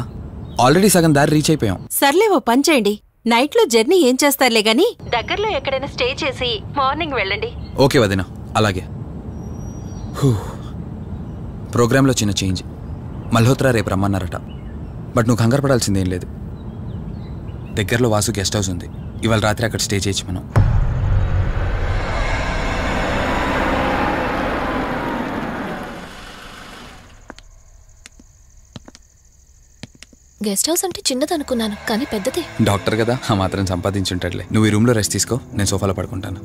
ఆల్రెడీ సగం దారి రీచ్ అయిపోయాం. సర్లే, ఓ పని చేయండి. నైట్లో జర్నీ ఏం చేస్తారులే గాని దగ్గరలో ఎక్కడైనా స్టే చేసి మార్నింగ్ వెళ్ళండి. ఓకే వదినా, అలాగే. ప్రోగ్రాంలో చిన్న చేంజ్. మల్హోత్రా రేపు రమ్మన్నారట. బట్ నువ్వు కంగారు పడాల్సిందేం లేదు. దగ్గరలో వాసు గెస్ట్ హౌస్ ఉంది. ఇవాళ రాత్రి అక్కడ స్టే చేయొచ్చు మనం. గెస్ట్ హౌస్ అంటే చిన్నదనుకున్నాను, కానీ పెద్దదే. డాక్టర్ కదా, ఆ మాత్రం సంపాదించుంటాడులే. నువ్వు ఈ రూమ్లో రెస్ట్ తీసుకో, నేను సోఫాలో పడుకుంటాను.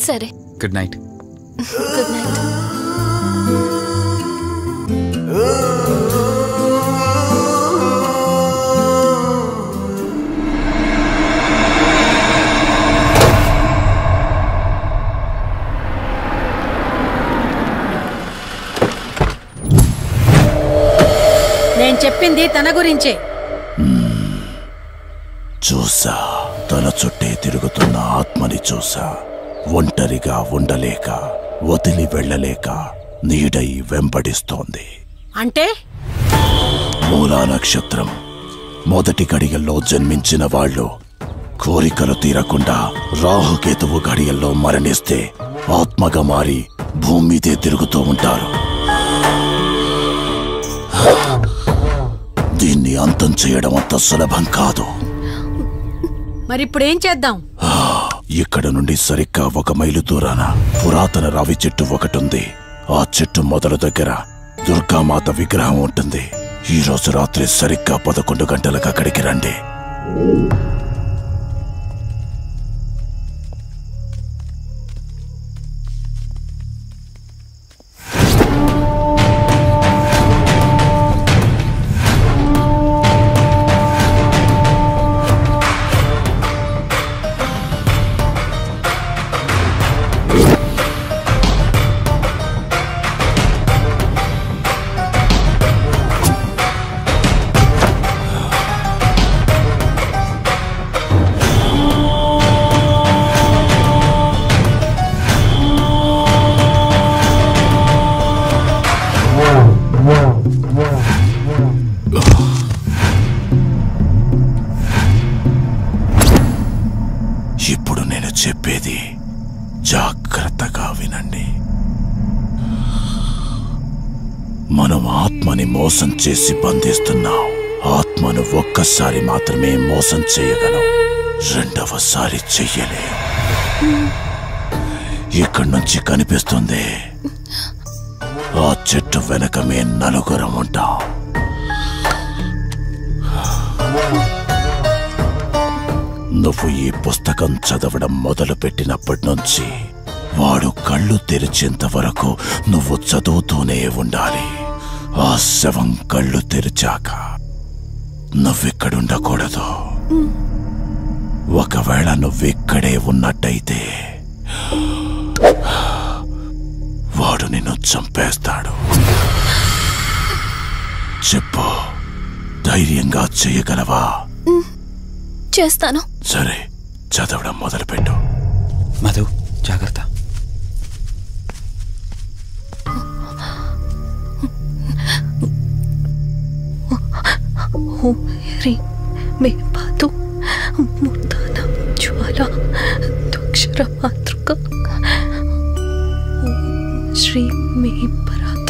సరే, గుడ్ నైట్. Good night. నేను చెప్పింది తన గురించే. చూసా, తన చుట్టే తిరుగుతున్న ఆత్మని చూసా. ఒంటరిగా ఉండలేక, వదిలి వెళ్ళలేక నీడై వెంబడిస్తోంది. అంటే మూలా నక్షత్రం మొదటి గడియల్లో జన్మించిన వాళ్ళు కోరికలు తీరకుండా రాహుకేతువు గడియల్లో మరణిస్తే ఆత్మగా మారి భూమి మీదే తిరుగుతూ ఉంటారు. దీన్ని అంతం చేయడం అంత సులభం కాదు. మరిప్పుడేం చేద్దాం? ఇక్కడ నుండి సరిగ్గా 1 మైలు దూరాన పురాతన రావి చెట్టు ఒకటుంది. ఆ చెట్టు మొదల దగ్గర దుర్గామాత విగ్రహం ఉంటుంది. ఈ రోజు రాత్రి సరిగ్గా 11 గంటలకు అక్కడికి రండి. వినండి. మనం ఆత్మని మోసం చేసి బంధిస్తున్నాం. ఆత్మను ఒక్కసారి మాత్రమే మోసం చేయగలం, రెండవసారి చెయ్యలే. ఇక్కడి నుంచి కనిపిస్తుంది, ఆ చెట్టు వెనకమే నలుగురం ఉంటాం. నువ్వు ఈ పుస్తకం చదవడం మొదలు పెట్టినప్పటి నుంచి వాడు కళ్ళు తెరిచేంత వరకు నువ్వు చదువుతూనే ఉండాలి. ఆ శవం కళ్ళు తెరిచాక నువ్విక్కడుండకూడదు. ఒకవేళ నువ్విక్కడే ఉన్నట్టయితే వాడు నిన్ను చంపేస్తాడు. చెప్పు, ధైర్యంగా చేయగలవా? చేస్తాను. సరే, చదవడం మొదలుపెట్టు. మధు, జాగ్రత్త. మే పాదు మూర్ధాన జ్వాల దుక్షర మాతృక శ్రీ మే పరాత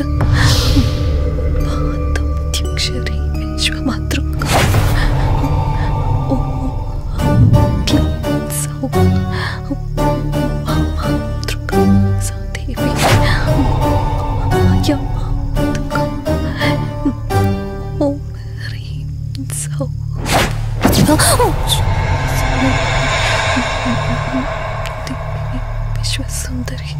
పాదక్షరి విశ్వమాతృక విశ్వసుందరి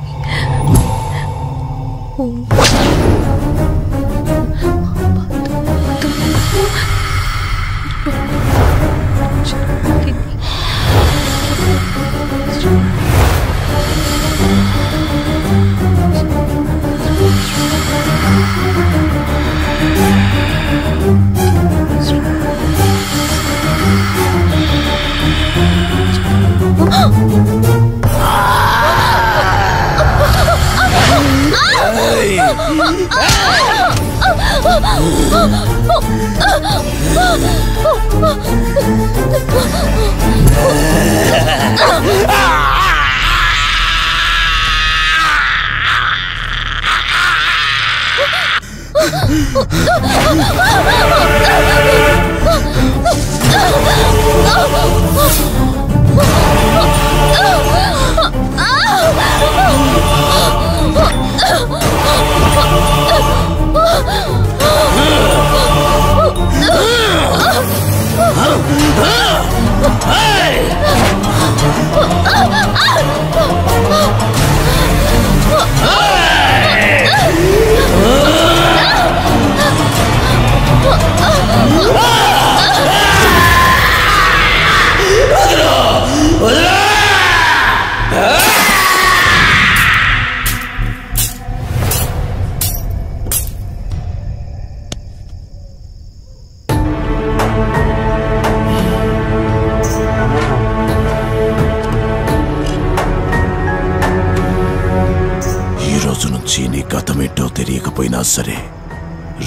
తెలియకపోయినా సరే,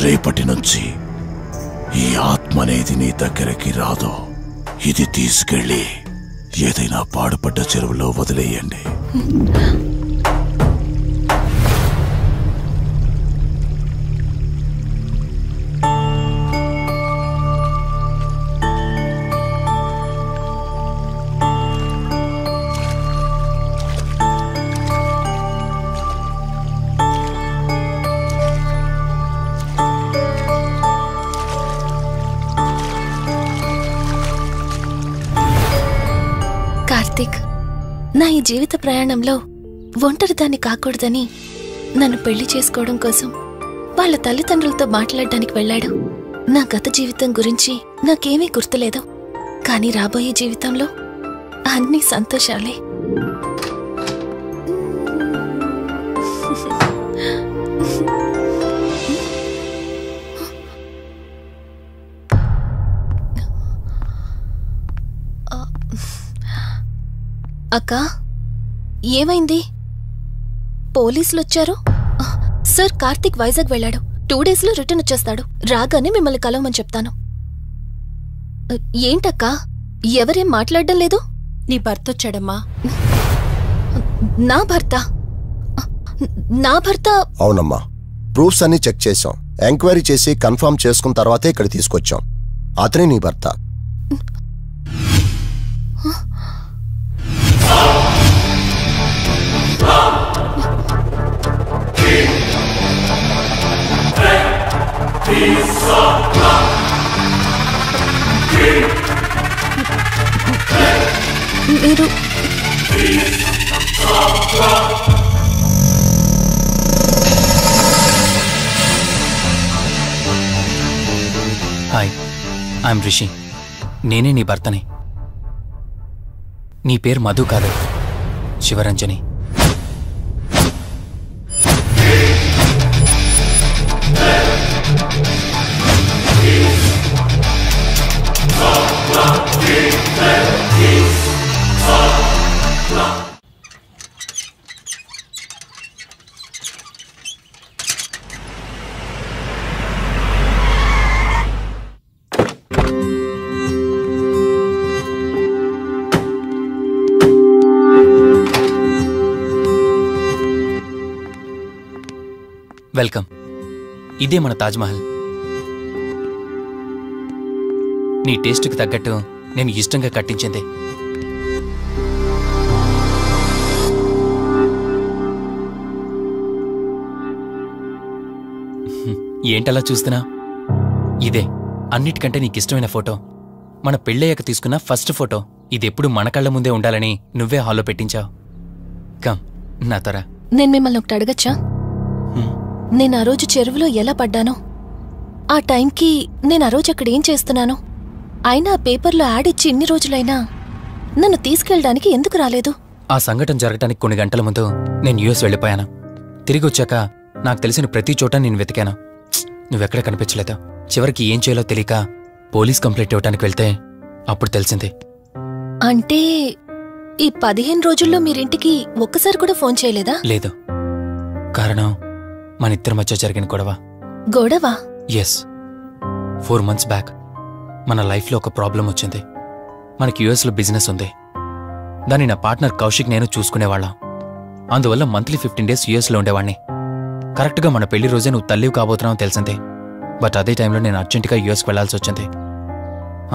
రేపటి నుంచి ఈ ఆత్మ అనేది నీ దగ్గరికి రాదు. ఇది తీసుకెళ్ళి ఏదైనా పాడుపడ్డ చెరువులో వదిలేయండి. కార్తిక్, నా ఈ జీవిత ప్రయాణంలో ఒంటరిదాన్ని కాకూడదని నన్ను పెళ్లి చేసుకోవడం కోసం వాళ్ళ తల్లిదండ్రులతో మాట్లాడడానికి వెళ్ళాడు. నా గత జీవితం గురించి నాకేమీ గుర్తులేదు, కానీ రాబోయే జీవితంలో అన్ని సంతోషాలే. అక్కా, ఏమైంది? పోలీసులు వచ్చారు. సార్, కార్తిక్ వైజాగ్ వెళ్ళాడు. 2 days లో రిటర్న్ వచ్చేస్తాడు. రాగానే మిమ్మల్ని కలవమని చెప్తాను. ఏంటక్కా, ఎవరేం మాట్లాడడం లేదు? నీ భర్త వచ్చాడమ్మా. నా భర్త? నా భర్త? అవునమ్మా, ప్రూఫ్స్ అన్ని చెక్ చేశాం. ఎంక్వైరీ చేసి కన్ఫర్మ్ చేసుకున్న తర్వాతే ఇక్కడ తీసుకొచ్చాం. అతనే నీ భర్త. మీరు హాయ్, ఐఎమ్ రిషి. నేనే నీ భర్తని. నీ పేరు మధు కాదు, శివరంజని. వెల్కమ్. ఇదే మన తాజ్మహల్. నీ టేస్ట్కి తగ్గట్టు నేను ఇష్టంగా కట్టించింది. ఏంటలా చూస్తున్నా? ఇదే అన్నిటికంటే నీకిష్టమైన ఫోటో. మన పెళ్ళయ్యాక తీసుకున్న ఫస్ట్ ఫోటో. ఇదెప్పుడు మన కళ్ళ ముందే ఉండాలని నువ్వే హాల్లో పెట్టించావు. కమ్ నా త్వర. నేను మిమ్మల్ని ఒకటి అడగచ్చా? నేను ఆ రోజు చెరువులో ఎలా పడ్డానో, ఆ టైంకి నేను ఆ రోజు అక్కడ ఏం చేస్తున్నానో, అయినా పేపర్లో యాడ్ ఇచ్చి ఇన్ని రోజులైనా నన్ను తీసుకెళ్ళడానికి ఎందుకు రాలేదు? ఆ సంఘటన జరగటానికి కొన్ని గంటల ముందు నేను యుఎస్ వెళ్ళిపోయాను. తిరిగి వచ్చాక నాకు తెలిసిన ప్రతి చోట నేను వెతికాను. నువ్వెక్కడ కనిపించలేదు. చివరికి ఏం చేయాలో తెలియక పోలీస్ కంప్లైంట్ ఇవ్వడానికి వెళ్తే అప్పుడు తెలిసింది. అంటే ఈ 15 రోజుల్లో మీరింటికి ఒక్కసారి కూడా ఫోన్ చేయలేదా? లేదు. కారణం మన ఇద్దరి మధ్య జరిగిన గొడవ. గొడవ? ఎస్. 4 months బ్యాక్ మన లైఫ్లో ఒక ప్రాబ్లం వచ్చింది. మనకి యుఎస్లో బిజినెస్ ఉంది. దాన్ని నా పార్ట్నర్ కౌశిక్ నేను చూసుకునేవాళ్ళం. అందువల్ల మంత్లీ 15 days యుఎస్లో ఉండేవాణ్ణి. కరెక్ట్గా మన పెళ్లి రోజే నువ్వు తల్లివి కాబోతున్నావు తెలిసింది. బట్ అదే టైంలో నేను అర్జెంటుగా యుఎస్కి వెళ్లాల్సి వచ్చింది.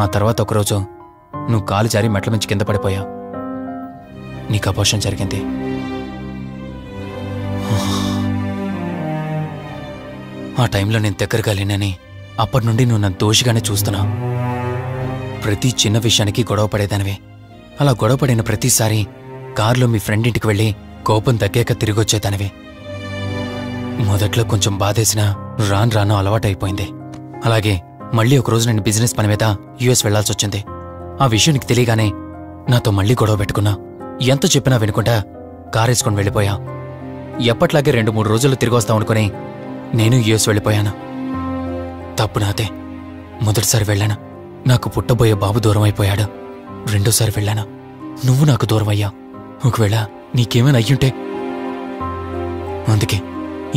ఆ తర్వాత ఒకరోజు నువ్వు కాలు జారి మెట్ల మించి కింద పడిపోయావు. నీకు అబార్షన్ జరిగింది. ఆ టైంలో నేను దగ్గరగా లేనని అప్పటి నుండి నువ్వు నన్ను దోషిగానే చూస్తున్నావు. ప్రతి చిన్న విషయానికి గొడవ పడేదానివి. అలా గొడవ పడిన ప్రతిసారి కారులో మీ ఫ్రెండ్ ఇంటికి వెళ్ళి కోపం తగ్గాక తిరిగొచ్చేదానివి. మొదట్లో కొంచెం బాధేసినా రాను రాను అలవాటైపోయింది. అలాగే మళ్ళీ ఒకరోజు నేను బిజినెస్ పని మీద యుఎస్ వెళ్లాల్సి వచ్చింది. ఆ విషయం నీకు తెలియగానే నాతో మళ్ళీ గొడవ పెట్టుకున్నా. ఎంత చెప్పినా వినుకుంటా కారేసుకొని వెళ్ళిపోయా. ఎప్పట్లాగే 2-3 రోజుల్లో తిరిగి వస్తామనుకుని నేను యుఎస్ వెళ్ళిపోయాను. తప్పు నాదే. మొదటిసారి వెళ్ళాను, నాకు పుట్టబోయే బాబు దూరం అయిపోయాడు. రెండోసారి వెళ్ళాను, నువ్వు నాకు దూరం అయ్యా. ఒకవేళ నీకేమైనా అయ్యుంటే. అందుకే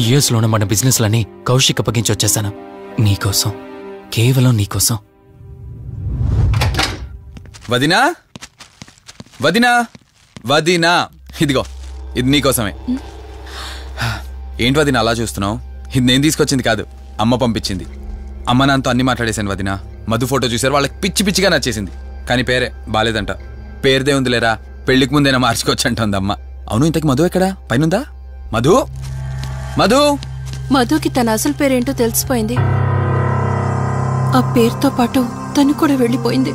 యుఎస్లోనే మన బిజినెస్లన్నీ కౌశిక్ అప్పగించి వచ్చేసాను. నీకోసం, కేవలం నీకోసం. వదినా, వదినా, వదినా, ఇదిగో ఇది నీకోసమే. ఏంటి వదినా అలా చూస్తున్నావు? ఇది నేను తీసుకొచ్చింది కాదు, అమ్మ పంపించింది. అమ్మ నాన్నతో అన్ని మాట్లాడేశాను వదినా. మధు ఫోటో చూశారు, వాళ్ళకి పిచ్చి పిచ్చిగా నచ్చేసింది. కానీ పేరే బాలేదంట. పేరుదే ఉందిలేరా, పెళ్లికి ముందైనా మార్చుకోవచ్చంటుంది అమ్మ. అవును, ఇంతకి మధు ఎక్కడా? పైనుందా? మధు, మధు. మధుకి తన అసలు పేరేంటో తెలిసిపోయింది. ఆ పేరుతో పాటు తను కూడా వెళ్ళిపోయింది.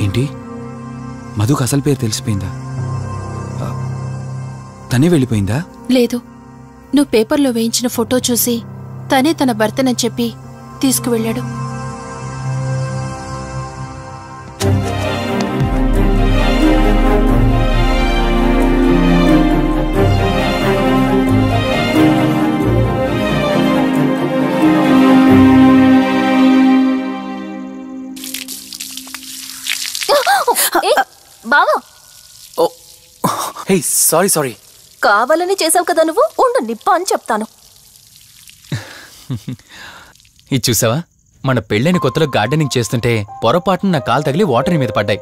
ఏంటి, మధుకు అసలు పేరు తెలిసిపోయిందా? తనే వెళ్ళిపోయిందా? లేదు, నువ్వు పేపర్లో వేయించిన ఫోటో చూసి తనే తన భర్తనని చెప్పి తీసుకువెళ్ళాడు. బావా, హే సారీ సారీ. కావాలని చేసావు కదా నువ్వు. ఉండు, నిప్ప అని చెప్తాను. ఇది చూసావా, మన పెళ్ళైన కొత్తలో గార్డెనింగ్ చేస్తుంటే పొరపాటున నా కాలు తగిలి వాటర్ మీద పడ్డాయి.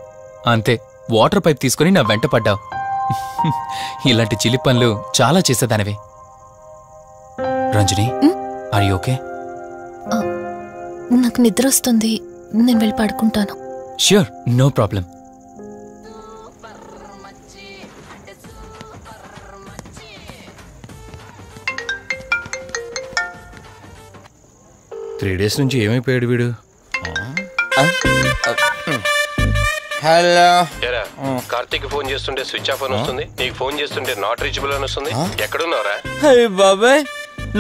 అంతే, వాటర్ పైప్ తీసుకుని నా వెంట పడ్డావు. ఇలాంటి చిలి పనులు చాలా చేసేదానివి. Ranjani, are you okay? నాకు నిద్ర వస్తుంది, నేను వెళ్ళి పడుకుంటాను. Sure, no problem. Three days నుంచి ఏమైపోయాడు వీడు? హలో, కార్తీక్ ఫోన్ చేస్తుంటే స్విచ్ ఆఫ్ అని వస్తుంది, నీకు ఫోన్ చేస్తుంటే నాట్ రీచబుల్ అని వస్తుంది. ఎక్కడున్నారా? అయ్య బాబాయ్,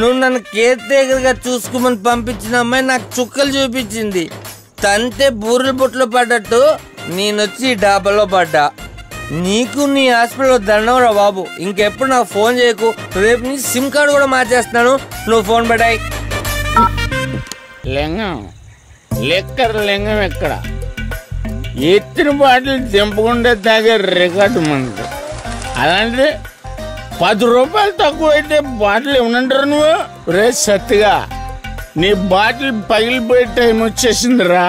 నువ్వు నన్ను కేర్ టేకర్ గా చూసుకోమని పంపించిన అమ్మాయి నాకు చుక్కలు చూపించింది. తంతే బూరెల బొట్లో పడ్డట్టు నేనొచ్చి డాబాలో పడ్డా. నీకు నీ హాస్పిటల్లో దండంరా బాబు. ఇంకెప్పుడు నాకు ఫోన్ చేయకు. రేపు నీ సిమ్ కార్డు కూడా మార్చేస్తున్నాను. నువ్వు ఫోన్ పెట్టాయి. లింగం లెక్కర్ లింగం ఎక్కడ? ఎత్తిన బాటిల్ దింపకుండా తాగే రికార్డు మనకు. అలాంటిది 10 రూపాయలు తక్కువ అయితే బాటిల్ ఇవ్వనంటారు నువ్వు? రే సత్తిగా, నీ బాటిల్ పగిలిపోయే టైం వచ్చేసిందిరా.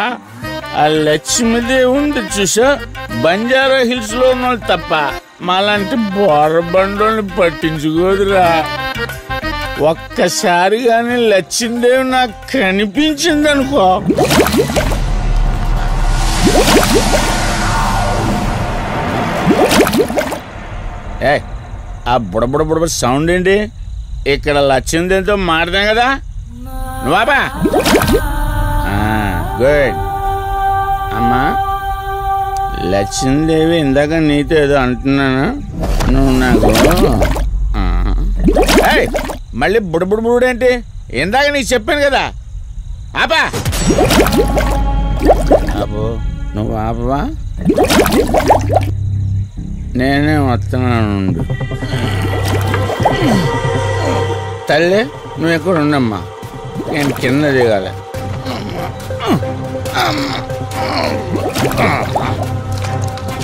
ఆ లక్ష్మీదేవి ఉంది చూసా, బంజారా హిల్స్ లో ఉన్న తప్ప మాలాంటి బోరబండోని పట్టించుకోదురా. ఒక్కసారి కానీ లక్ష్మీదేవి నాకు కనిపించింది అనుకో, ఆ బుడబుడ సౌండ్ ఏంటి? ఇక్కడ లక్ష్మీదేవితో మాట్లాడాం కదా నువ్వా? గుడ్ అమ్మా. లక్ష్మీదేవి ఇందాక నీతో ఏదో అంటున్నాను, నువ్వు నాకు మళ్ళీ బుడబుడేంటి? ఇందాక నీకు చెప్పాను కదా, ఆపా. ఆపో, నువ్వు ఆపవా? నేనే వస్తున్నాను. తల్లి, నువ్వు ఎక్కడ ఉండమ్మా, నేను కింద దిగాలి.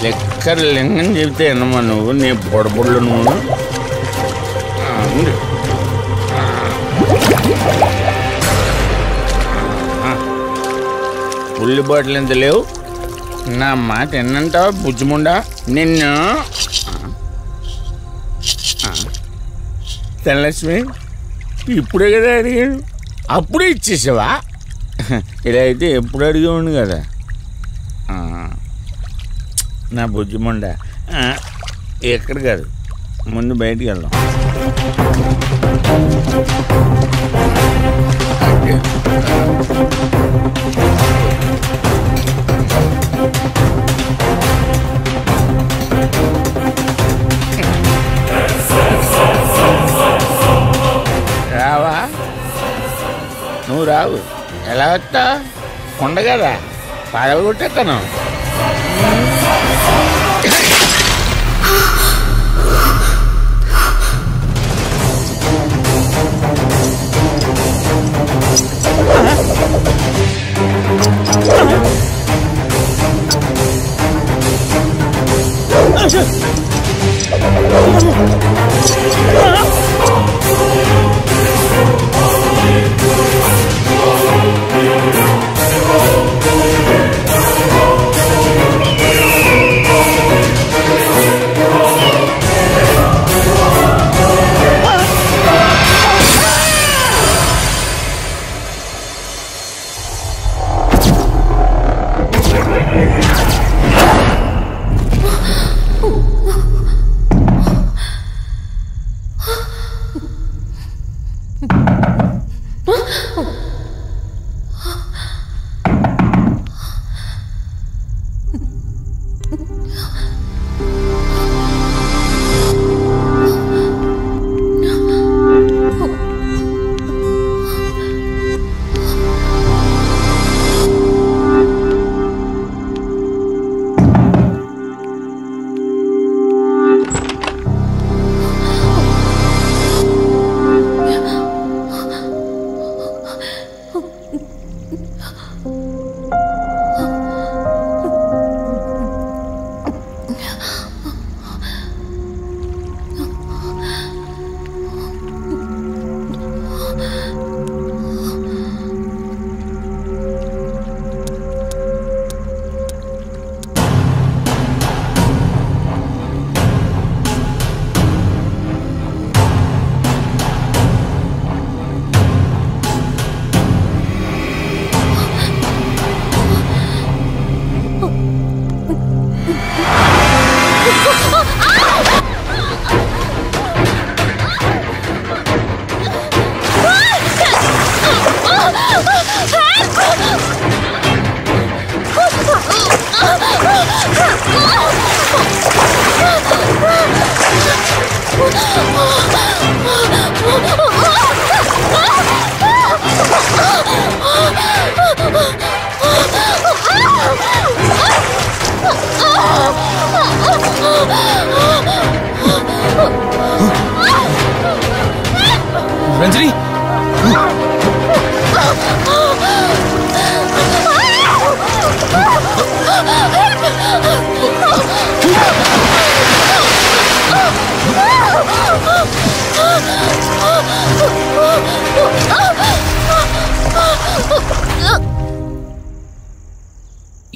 లెక్కర్ లింగం చెబితే ఎన్నమ్మా నువ్వు, నీ బొడబుళ్ళు నువ్వు. ఉల్లి బాటిల్ ఎంత లేవు? నా మాట ఎన్నంటావా బుజ్జిముండా నిన్ను? ధనలక్ష్మి, ఇప్పుడే కదా అడిగాడు, అప్పుడే ఇచ్చేసావా? ఇలా అయితే ఎప్పుడు అడిగేవాడిని కదా. నా బుజ్జిముండా, ఎక్కడ కాదు, ముందు బయటికి వెళ్దాం. రావా? నువ్వు రావు. ఎలా వస్తా? కొండ కదా, పగలగొట్టేస్తాను.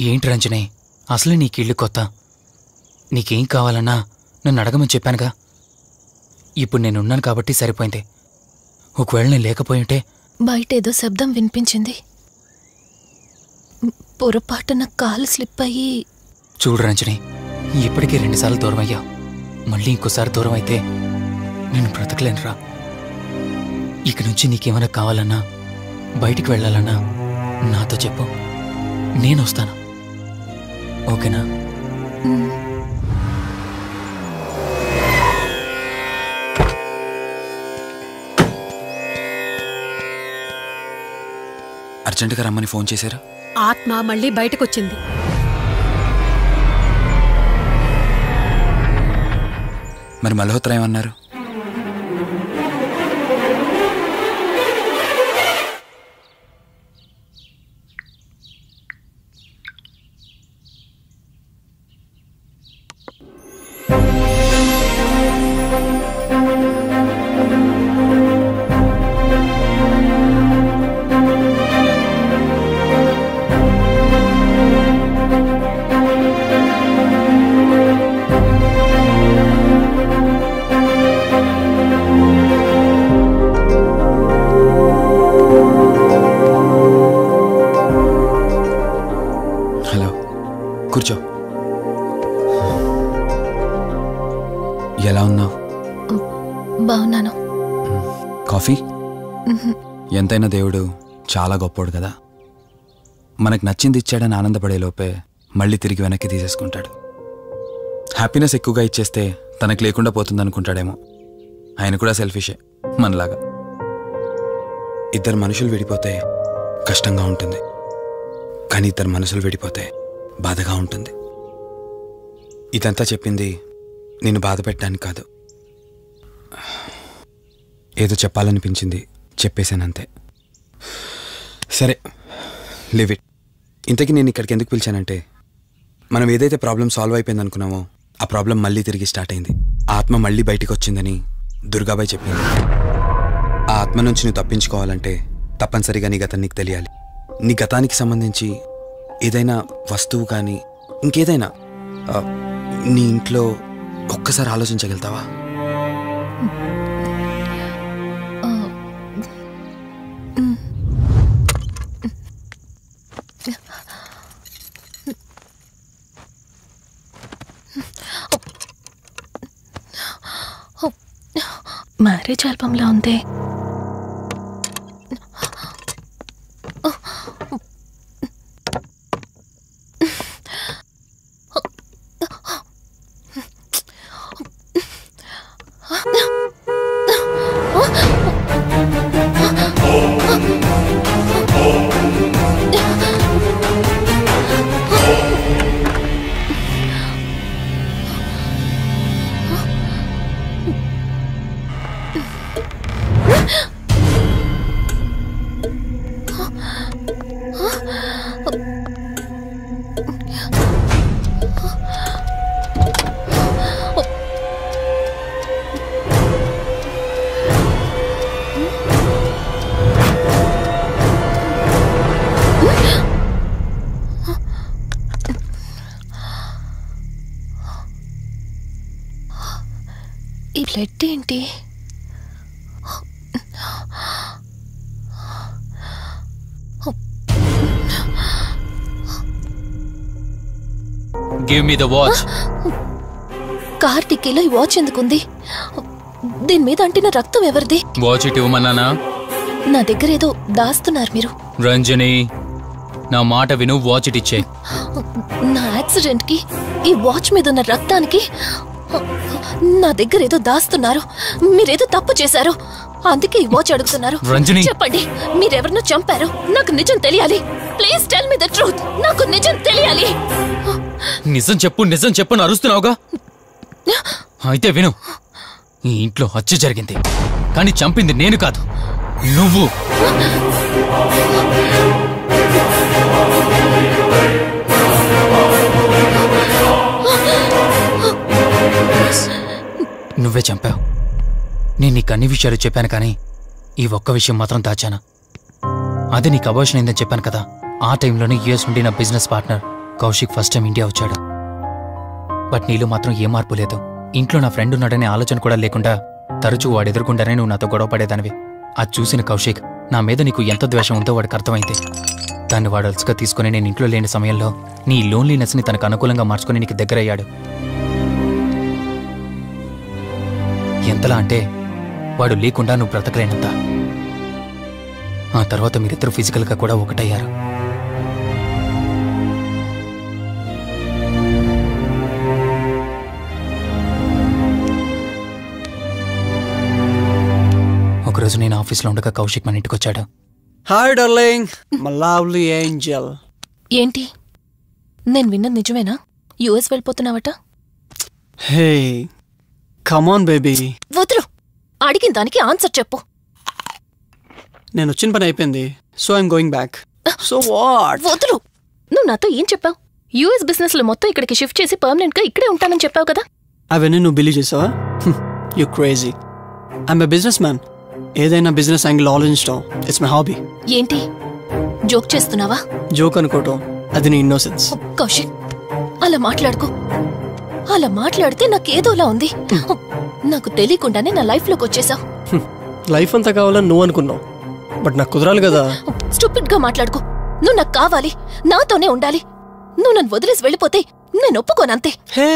ఏంటి రంజని, అసలే నీకిళ్ళు కొత్త. నీకేం కావాలన్నా నన్ను అడగమని చెప్పానుగా. ఇప్పుడు నేనున్నాను కాబట్టి సరిపోయింది. ఒకవేళ నేను లేకపోయింటే. బయట ఏదో శబ్దం వినిపించింది. పొరపాటున కాలు స్లిప్ అయ్యి. చూడు రంజని, ఇప్పటికే 2 సార్లు దూరం అయ్యావు. మళ్ళీ ఇంకోసారి దూరం అయితే నేను బ్రతకలేనురా. ఇక నుంచి నీకేమైనా కావాలన్నా, బయటికి వెళ్ళాలన్నా నాతో చెప్పు, నేను వస్తాను. ఓకేనా? అర్జెంటుగా రమ్మని ఫోన్ చేశారా? ఆత్మ మళ్ళీ బయటకొచ్చింది. మరి మల్హోత్రా ఏమన్నారు? కూర్చో. ఎలా ఉన్నావు? బాగున్నాను. కాఫీ? ఎంతైనా దేవుడు చాలా గొప్పోడు కదా. మనకు నచ్చింది ఇచ్చాడని ఆనందపడే లోపే మళ్ళీ తిరిగి వెనక్కి తీసేసుకుంటాడు. హ్యాపీనెస్ ఎక్కువగా ఇచ్చేస్తే తనకు లేకుండా పోతుందనుకుంటాడేమో. ఆయన కూడా సెల్ఫిషే మనలాగా. ఇద్దరు మనుషులు విడిపోతే కష్టంగా ఉంటుంది, కానీ ఇద్దరు మనసులు విడిపోతే బాధగా ఉంటుంది. ఇదంతా చెప్పింది నేను బాధ పెట్టడానికి కాదు. ఏదో చెప్పాలనిపించింది, చెప్పేశానంతే. సరే, లివ్ ఇట్. ఇంతకీ నేను ఇక్కడికి ఎందుకు పిలిచానంటే, మనం ఏదైతే ప్రాబ్లం సాల్వ్ అయిపోయింది అనుకున్నామో ఆ ప్రాబ్లం మళ్ళీ తిరిగి స్టార్ట్ అయింది. ఆత్మ మళ్ళీ బయటికి వచ్చిందని దుర్గాబాయ్ చెప్పింది. ఆ ఆత్మ నుంచి నువ్వు తప్పించుకోవాలంటే తప్పనిసరిగా నీ గతం నీకు తెలియాలి. నీ గతానికి సంబంధించి ఏదైనా వస్తువు కానీ ఇంకేదైనా నీ ఇంట్లో ఒక్కసారి ఆలోచించగలుగుతావా? మ్యారేజ్ ఆల్బంలా ఉంది. ఈ బ్లడ్ ఏంటి? Give me the watch. Car టిక్కీలో ఈ వాచ్ ఎందుకుంది? దీని మీద అంటిన రక్తం ఎవరిది? వాచ్ ఇటు ఇవ్వమన్నానా? నా దగ్గర ఏదో దాస్తున్నారు మీరు. రంజని, నా మాట విను, వాచ్ ఇటు ఇచ్చే. నా యాక్సిడెంట్ కి, ఈ వాచ్ మీద ఉన్న రక్తానికి నా దగ్గర ఏదో దాస్తున్నారు. మీరేదో తప్పు చేశారు, అందుకే ఈ వాచ్ అడుగుతున్నారు. రంజని, చెప్పండి, మీరెవరినో చంపారు. నాకు నిజం తెలియాలి. Please tell me the truth. నాకు నిజం తెలియాలి. నిజం చెప్పు, నిజం చెప్పు అని అరుస్తున్నావుగా. అయితే విను, ఈ ఇంట్లో హత్య జరిగింది, కానీ చంపింది నేను కాదు, నువ్వు. నువ్వే చంపావు. నేను నీకు అన్ని విషయాలు చెప్పాను, కానీ ఈ ఒక్క విషయం మాత్రం దాచాను. అది నీకు అబార్షన్ అయిందని చెప్పాను కదా. ఆ టైంలోనే యుఎస్ నుండి నా business partner Kaushik first time India వచ్చాడు. బట్ నీలో మాత్రం ఏ మార్పు లేదు. ఇంట్లో నా ఫ్రెండ్ ఉన్నాడనే ఆలోచన కూడా లేకుండా తరచూ వాడు ఎదుర్కొంటానే నువ్వు నాతో గొడవ పడేదానివి. అది చూసిన కౌశిక్ నా మీద నీకు ఎంత ద్వేషం ఉందో వాడికి అర్థమైంది. దాన్ని వాడు అలసిగా తీసుకుని నేను ఇంట్లో లేని సమయంలో నీ లోన్లీనెస్ని తనకు అనుకూలంగా మార్చుకుని నీకు దగ్గరయ్యాడు. ఎంతలా అంటే వాడు లేకుండా నువ్వు బ్రతకలేనంత. ఆ తర్వాత మీరిద్దరూ ఫిజికల్గా కూడా ఒకటయ్యారు. ఒకరోజు నేను ఆఫీస్లో ఉండగా కౌశిక్ మన ఇంటికి వచ్చాడు. Hi darling, my lovely angel. ఏంటి, నేను విన్నది నిజమేనా? యుఎస్ వెళ్ళిపోతున్నావట? Hey come on baby. వదులు, అడిగిన దానికి ఆన్సర్ చెప్పు. నేను వచ్చిన పని అయిపోయింది, so I'm going back. So what? వదులు. నువ్వు నాతో ఏం చెప్పావు? యుఎస్ బిజినెస్ లో మొత్తం ఇక్కడికి షిఫ్ట్ చేసి పర్మనెంట్ గా ఇక్కడే ఉంటానని చెప్పావు కదా. అవన్నీ నువ్వు బిలీవ్ చేసావా? You crazy. I'm a business man. ఏదైనా బిజినెస్ యాంగిల్ ఆలోచించడం ఇట్స్ మై హాబీ. ఏంటి జోక్ చేస్తున్నావా? జోక్ అనుకోవటం అది నీ ఇన్నోసెన్స్. కౌశిక్, అలా మాట్లాడుకో. అలా మాట్లాడితే నాకేదోలా ఉంది. నాకు తెలియకుండానే నా లైఫ్ లోకి వచ్చేసావు. లైఫ్ అంతా కావాలని నువ్వు అనుకున్నావు, బట్ నాకు కుదరాలి కదా. స్టూపిడ్ గా మాట్లాడుకో. నువ్వు నాకు కావాలి, నాతోనే ఉండాలి. నువ్వు నన్ను వదిలేసి వెళ్ళిపోతే నేను ఒప్పుకోనంతే. హే,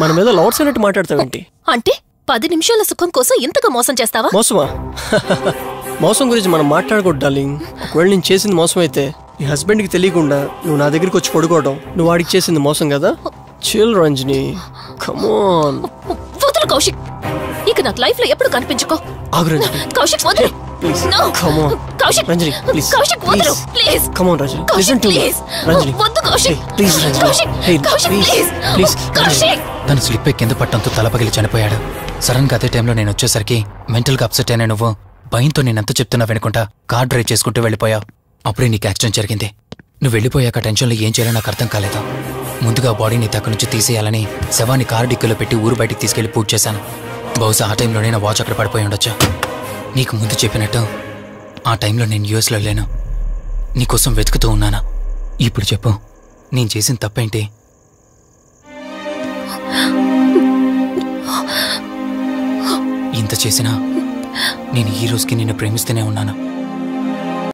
మన మీద లవర్స్ అన్నట్టు మాట్లాడతావేంటి? అంటే 10 నిమిషాల సుఖం కోసం ఇంతగా మోసం చేస్తావా? మోసమా? మోసం గురించి మనం మాట్లాడకూడదు డార్లింగ్. ఒకవేళ నేను చేసింది మోసం అయితే నీ హస్బెండ్కి తెలియకుండా నువ్వు నా దగ్గరికి వచ్చి పడుకోవడం నువ్వు వాడికి చేసింది మోసం కదా. Chill Ranjani, come on. వదులు కౌశిక్, ఇక నాకు లైఫ్ లో ఎప్పుడు కనిపించుకో. ఆగు రంజని. కౌశిక్ వదులు. Please No. Come on. Kaushik, Ranjani please. Kaushik వదులు please. Come on Ranjani, Kaushik listen to me. Please. Ranjani వద్దు Kaushik. Please Ranjani. Kaushik, hey Kaushik please please. Please. Kaushik. తను స్లిప్ అయి కింద పట్టడంతో తలపగిలి చనిపోయాడు. సడన్ గా అదే టైంలో నేను వచ్చేసరికి మెంటల్ గా అప్సెట్ అయినా నువ్వు భయంతో నేనెంత చెప్తున్నా వెనుకుంటా కార్ డ్రైవ్ చేసుకుంటూ వెళ్ళిపోయావు. అప్పుడే నీకు యాక్సిడెంట్ జరిగింది. నువ్వు వెళ్ళిపోయాక టెన్షన్లో ఏం చేయాలో నాకు అర్థం కాలేదు. ముందుగా బాడీని అక్కడి నుంచి తీసేయాలని శవాన్ని కారు డిక్కీలో పెట్టి ఊరు బయటికి తీసుకెళ్లి పూజ చేశాను. బహుశా ఆ టైంలోనే నా వాచ్ అక్కడ పడిపోయి ఉండొచ్చు. నీకు ముందు చెప్పినట్టు ఆ టైంలో నేను యూఎస్లో లేను. నీకోసం వెతుకుతూ ఉన్నానా. ఇప్పుడు చెప్పు, నేను చేసిన తప్పేంటి? ఇంత చేసినా నేను ఈ రోజుకి నిన్ను ప్రేమిస్తూనే ఉన్నాను.